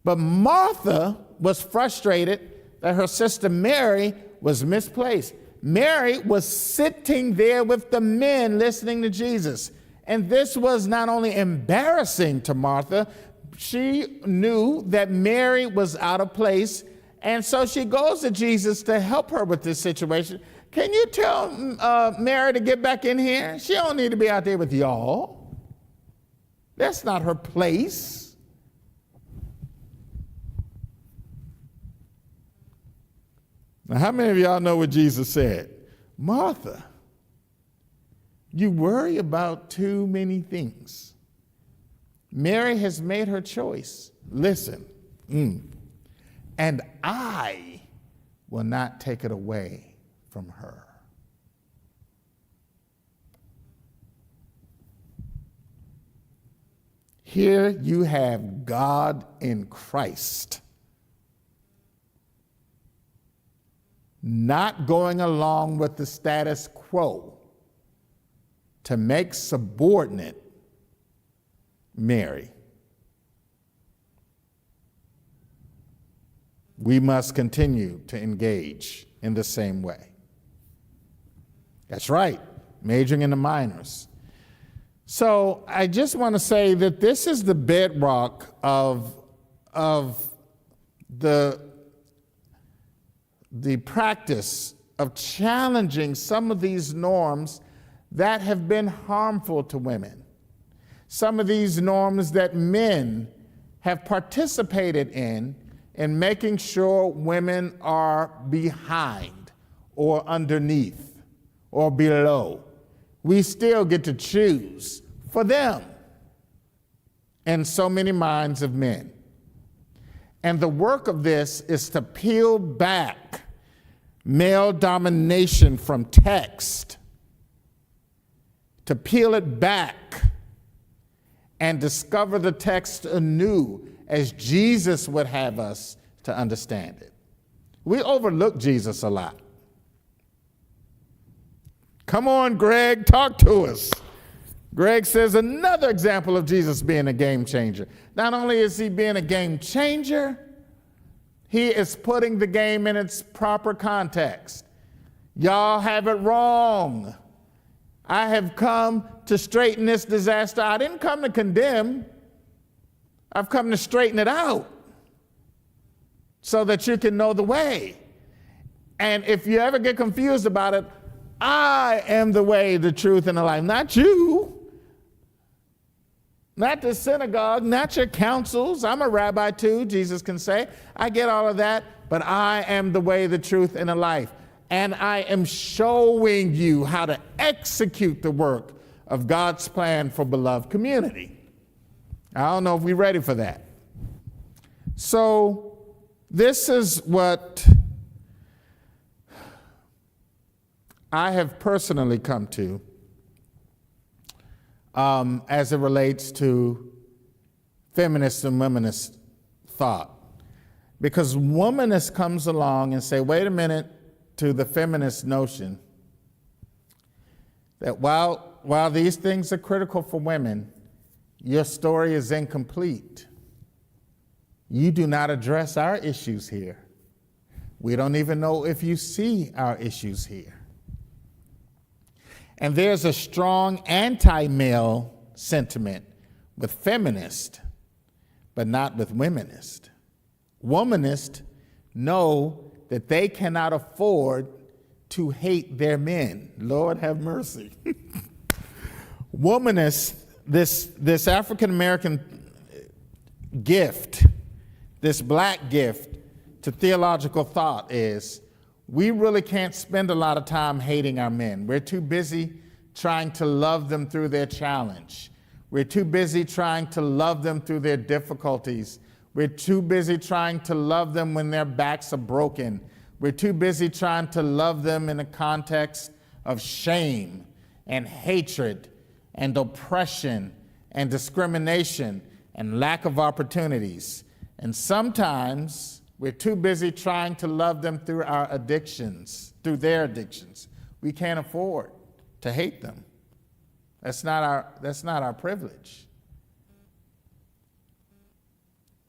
S4: But Martha was frustrated that her sister Mary was misplaced. Mary was sitting there with the men listening to Jesus. And this was not only embarrassing to Martha, she knew that Mary was out of place. And so she goes to Jesus to help her with this situation. Can you tell Mary to get back in here? She don't need to be out there with y'all. That's not her place. Now, how many of y'all know what Jesus said? Martha, you worry about too many things. Mary has made her choice. Listen, and I will not take it away from her. Here you have God in Christ, not going along with the status quo to make subordinate Mary. We must continue to engage in the same way. That's right, majoring in the minors. So I just want to say that this is the bedrock of the practice of challenging some of these norms that have been harmful to women. Some of these norms that men have participated in making sure women are behind or underneath or below. We still get to choose for them in so many minds of men. And the work of this is to peel back male domination from text, to peel it back and discover the text anew as Jesus would have us to understand it. We overlook Jesus a lot. Come on, Greg, talk to us. Greg says another example of Jesus being a game changer. Not only is he being a game changer, he is putting the game in its proper context. Y'all have it wrong. I have come to straighten this disaster. I didn't come to condemn. I've come to straighten it out so that you can know the way. And if you ever get confused about it, I am the way, the truth, and the life. Not you. Not the synagogue, not your councils. I'm a rabbi too, Jesus can say. I get all of that, but I am the way, the truth, and the life. And I am showing you how to execute the work of God's plan for beloved community. I don't know if we're ready for that. So this is what I have personally come to as it relates to feminist and womanist thought. Because womanist comes along and say, wait a minute, to the feminist notion that while these things are critical for women, your story is incomplete. You do not address our issues here. We don't even know if you see our issues here. And there's a strong anti-male sentiment with feminists, but not with womanists. Womanists know that they cannot afford to hate their men. Lord have mercy. Womanists, this African-American gift, this black gift to theological thought is, we really can't spend a lot of time hating our men. We're too busy trying to love them through their challenge. We're too busy trying to love them through their difficulties. We're too busy trying to love them when their backs are broken. We're too busy trying to love them in a context of shame and hatred and oppression and discrimination and lack of opportunities. And sometimes we're too busy trying to love them through our addictions, through their addictions. We can't afford to hate them. That's not our privilege.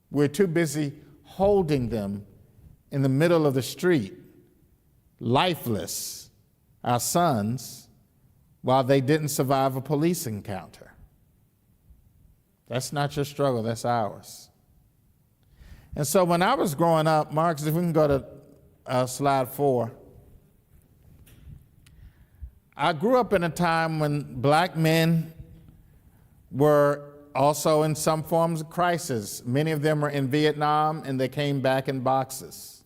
S4: We're too busy holding them in the middle of the street, lifeless, our sons, while they didn't survive a police encounter. That's not your struggle, that's ours. And so when I was growing up, Marcus, if we can go to slide 4. I grew up in a time when black men were also in some forms of crisis. Many of them were in Vietnam and they came back in boxes.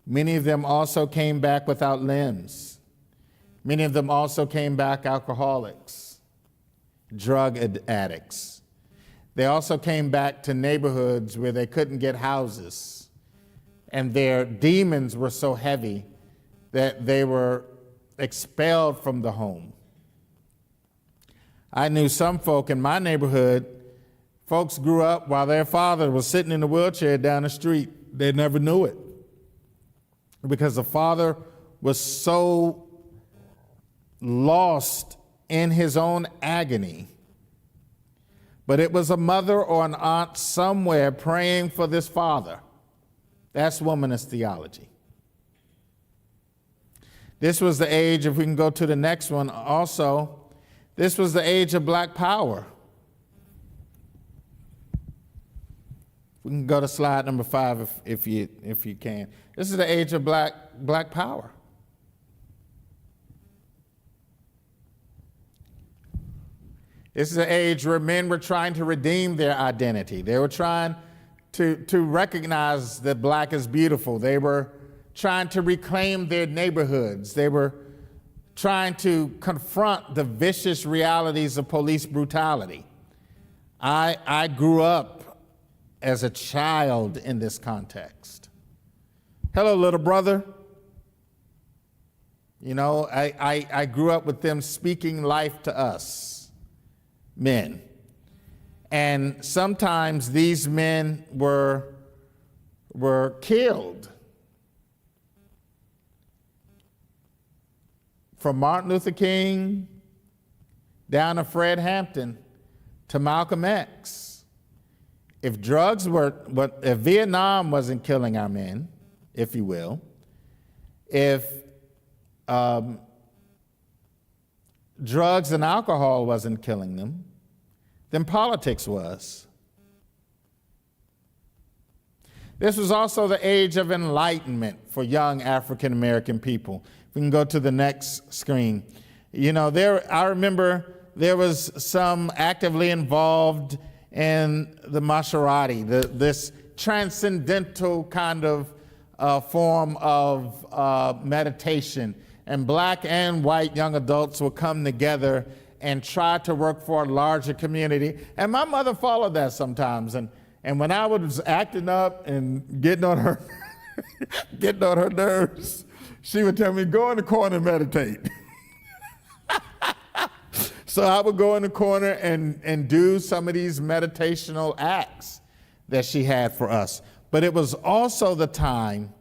S4: Many of them also came back without limbs. Many of them also came back alcoholics, drug addicts. They also came back to neighborhoods where they couldn't get houses, and their demons were so heavy that they were expelled from the home. I knew some folk in my neighborhood, folks grew up while their father was sitting in a wheelchair down the street. They never knew it because the father was so lost in his own agony. But it was a mother or an aunt somewhere praying for this father. That's womanist theology. This was the age, if we can go to the next one also, this was the age of black power. We can go to slide number 5 if you can. This is the age of black power. This is an age where men were trying to redeem their identity. They were trying to recognize that black is beautiful. They were trying to reclaim their neighborhoods. They were trying to confront the vicious realities of police brutality. I grew up as a child in this context. Hello, little brother. You know, I grew up with them speaking life to us, men. And sometimes these men were killed. From Martin Luther King down to Fred Hampton to Malcolm X. If Vietnam wasn't killing our men, if you will, if drugs and alcohol wasn't killing them, then politics was. This was also the age of enlightenment for young African American people. We can go to the next screen. You know, I remember there was some actively involved in the Maserati, this transcendental kind of form of meditation. And black and white young adults would come together and try to work for a larger community. And my mother followed that sometimes. And when I was acting up and getting on her nerves, she would tell me, go in the corner and meditate. So I would go in the corner and do some of these meditational acts that she had for us. But it was also the time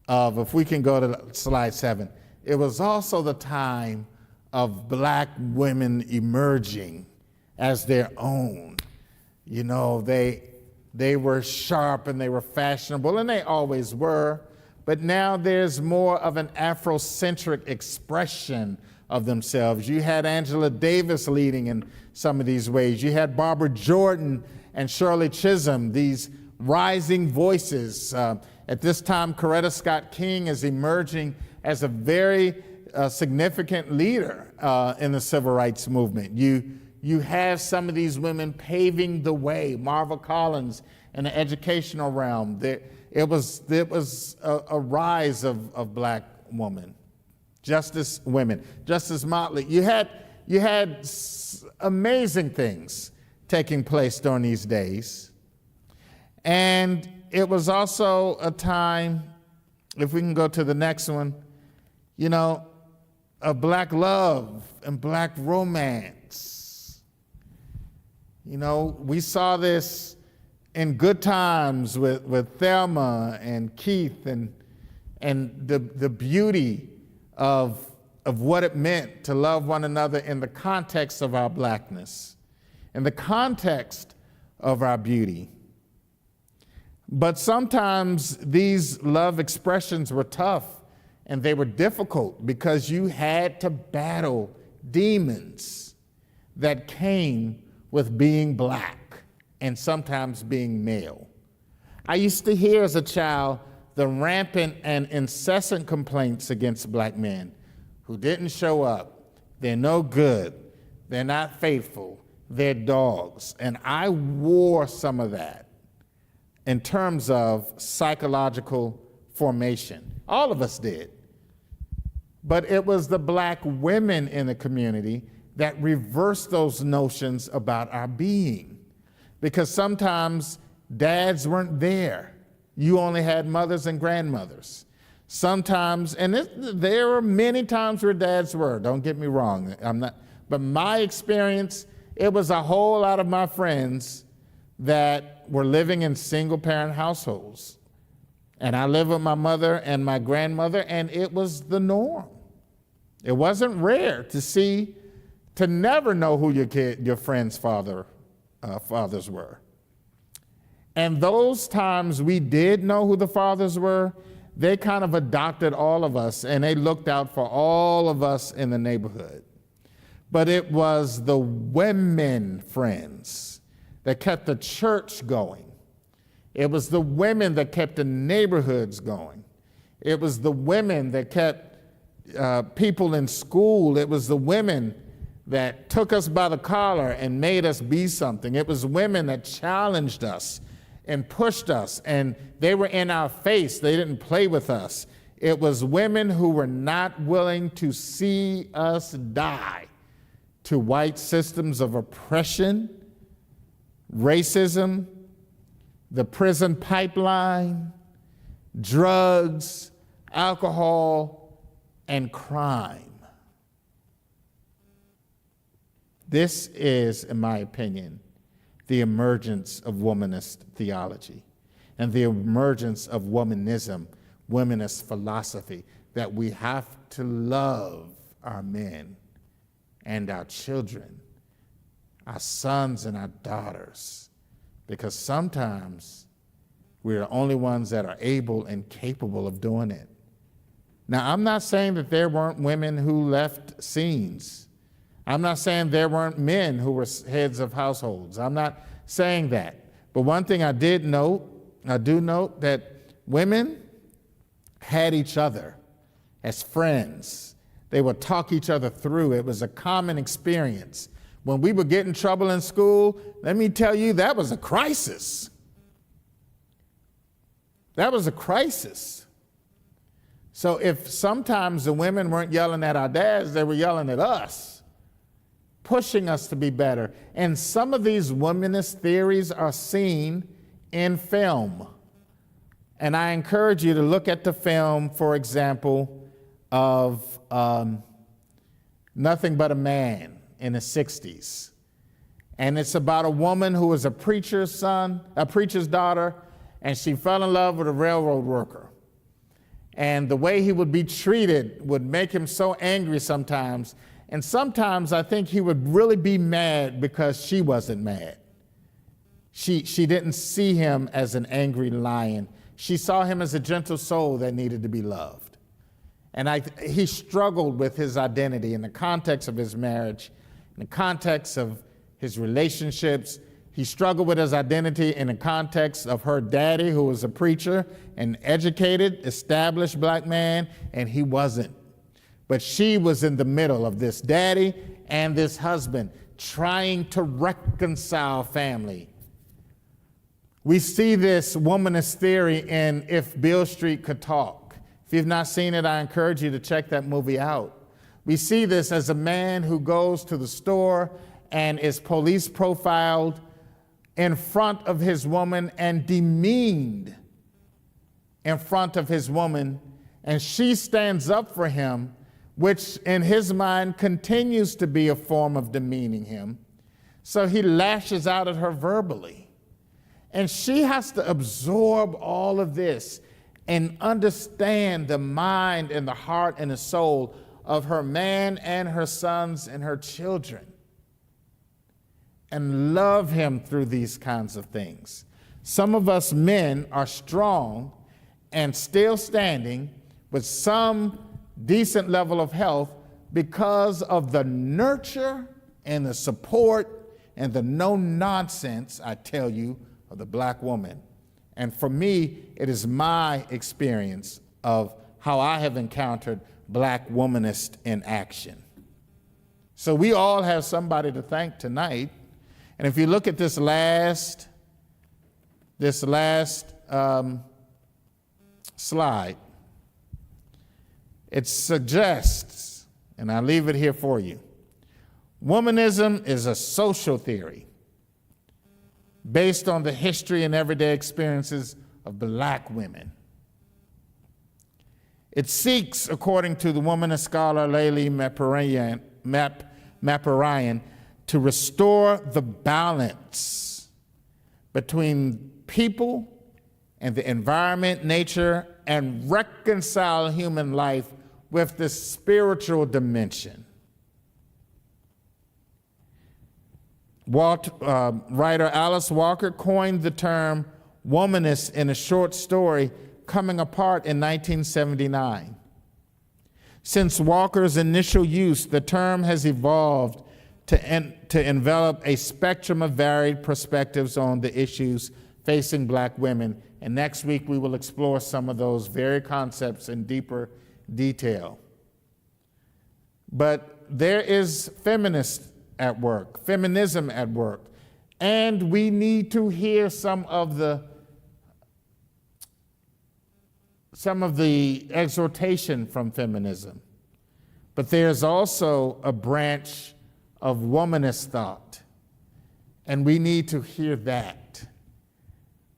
S4: of, if we can go to slide 7, it was also the time of black women emerging as their own. You know, they were sharp and they were fashionable, and they always were. But now there's more of an Afrocentric expression of themselves. You had Angela Davis leading in some of these ways. You had Barbara Jordan and Shirley Chisholm, these rising voices. At this time, Coretta Scott King is emerging as a very significant leader in the civil rights movement. You have some of these women paving the way. Marva Collins in the educational realm. It was a rise of black women, Justice Motley. You had amazing things taking place during these days. And it was also a time, if we can go to the next one, you know, of black love and black romance. You know, we saw this in Good Times with Thelma and Keith and the beauty of what it meant to love one another in the context of our blackness, in the context of our beauty. But sometimes these love expressions were tough and they were difficult because you had to battle demons that came with being black and sometimes being male. I used to hear as a child the rampant and incessant complaints against black men who didn't show up. They're no good. They're not faithful. They're dogs. And I wore some of that in terms of psychological formation. All of us did. But it was the black women in the community that reversed those notions about our being. Because sometimes dads weren't there. You only had mothers and grandmothers. Sometimes, and there were many times where dads were, don't get me wrong, but my experience, it was a whole lot of my friends that were living in single parent households. And I lived with my mother and my grandmother, and it was the norm. It wasn't rare to never know who your friend's fathers were. And those times we did know who the fathers were, they kind of adopted all of us, and they looked out for all of us in the neighborhood. But it was the women friends that kept the church going. It was the women that kept the neighborhoods going. It was the women that kept people in school. It was the women that took us by the collar and made us be something. It was women that challenged us and pushed us, and they were in our face. They didn't play with us. It was women who were not willing to see us die to white systems of oppression, racism, the prison pipeline, drugs, alcohol, and crime. This is, in my opinion, the emergence of womanist theology and the emergence of womanism, womanist philosophy, that we have to love our men and our children, our sons and our daughters, because sometimes we're the only ones that are able and capable of doing it. Now, I'm not saying that there weren't women who left scenes. I'm not saying there weren't men who were heads of households. I'm not saying that. But one thing I do note that women had each other as friends. They would talk each other through. It was a common experience. When we would get in trouble in school, let me tell you, that was a crisis. That was a crisis. So if sometimes the women weren't yelling at our dads, they were yelling at us, pushing us to be better. And some of these womanist theories are seen in film. And I encourage you to look at the film, for example, of Nothing But a Man in the 60s. And it's about a woman who was a preacher's daughter, and she fell in love with a railroad worker. And the way he would be treated would make him so angry sometimes. And sometimes I think he would really be mad because she wasn't mad. She didn't see him as an angry lion. She saw him as a gentle soul that needed to be loved. And he struggled with his identity in the context of his marriage, in the context of his relationships. He struggled with his identity in the context of her daddy, who was a preacher, an educated, established black man, and he wasn't. But she was in the middle of this daddy and this husband trying to reconcile family. We see this womanist theory in If Beale Street Could Talk. If you've not seen it, I encourage you to check that movie out. We see this as a man who goes to the store and is police profiled in front of his woman and demeaned in front of his woman, and she stands up for him, which in his mind continues to be a form of demeaning him. So he lashes out at her verbally. And she has to absorb all of this and understand the mind and the heart and the soul of her man and her sons and her children, and love him through these kinds of things. Some of us men are strong and still standing with some decent level of health because of the nurture and the support and the no nonsense, I tell you, of the black woman. And for me, it is my experience of how I have encountered black womanists in action. So we all have somebody to thank tonight. And if you look at this last slide, it suggests, and I leave it here for you, womanism is a social theory based on the history and everyday experiences of black women. It seeks, according to the womanist scholar Layli Maparayan, to restore the balance between people and the environment, nature, and reconcile human life with the spiritual dimension. Writer Alice Walker coined the term womanist in a short story, Coming Apart, in 1979. Since Walker's initial use, the term has evolved to envelop a spectrum of varied perspectives on the issues facing black women. And next week we will explore some of those very concepts in deeper detail. But there is feminism at work, and we need to hear some of the exhortation from feminism. But there's also a branch of womanist thought, and we need to hear that.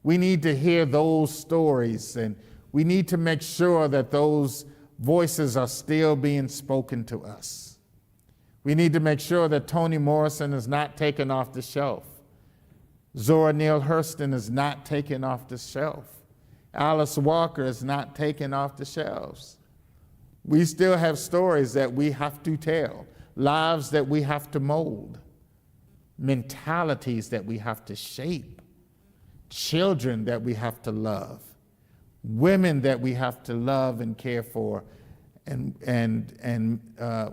S4: We need to hear those stories, and we need to make sure that those voices are still being spoken to us. We need to make sure that Toni Morrison is not taken off the shelf. Zora Neale Hurston is not taken off the shelf. Alice Walker is not taken off the shelves. We still have stories that we have to tell, lives that we have to mold, mentalities that we have to shape, children that we have to love, women that we have to love and care for, and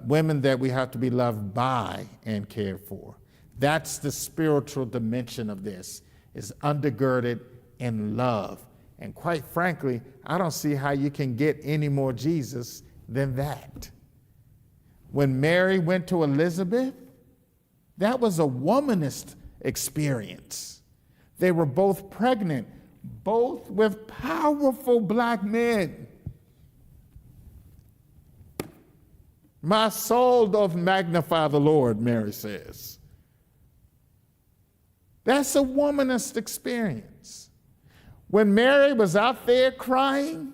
S4: women that we have to be loved by and cared for. That's the spiritual dimension of this, is undergirded in love. And quite frankly, I don't see how you can get any more Jesus than that. When Mary went to Elizabeth, that was a womanist experience. They were both pregnant, both with powerful black men. My soul doth magnify the Lord, Mary says. That's a womanist experience. When Mary was out there crying,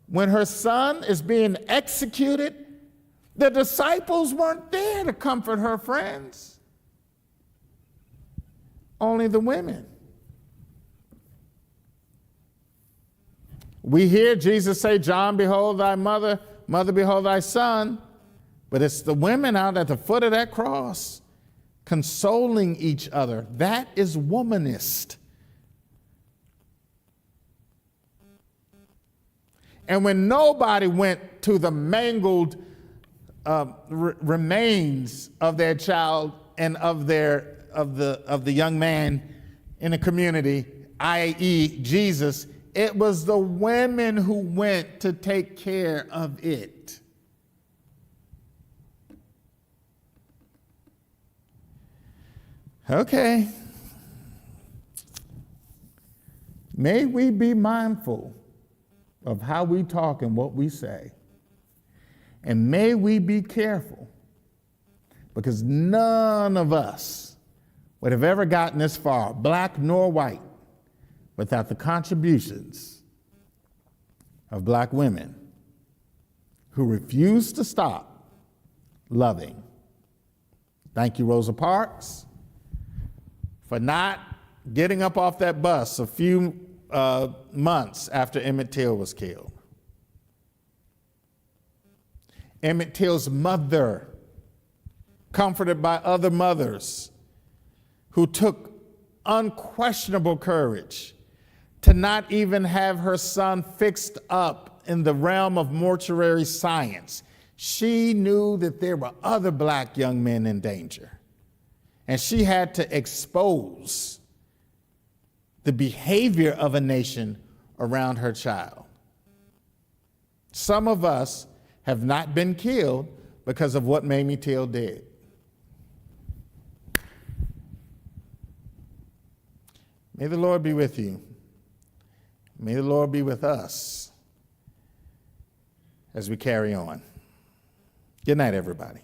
S4: when her son is being executed, the disciples weren't there to comfort her friends. Only the women. We hear Jesus say, John, behold thy mother, mother, behold thy son. But it's the women out at the foot of that cross consoling each other. That is womanist. And when nobody went to the mangled remains of their child and of the young man in the community, i.e. Jesus, it was the women who went to take care of it. Okay. May we be mindful of how we talk and what we say. And may we be careful, because none of us would have ever gotten this far, black nor white, without the contributions of black women who refused to stop loving. Thank you, Rosa Parks, for not getting up off that bus a few months after Emmett Till was killed. Emmett Till's mother, comforted by other mothers who took unquestionable courage to not even have her son fixed up in the realm of mortuary science. She knew that there were other black young men in danger, and she had to expose the behavior of a nation around her child. Some of us have not been killed because of what Mamie Till did. May the Lord be with you. May the Lord be with us as we carry on. Good night, everybody.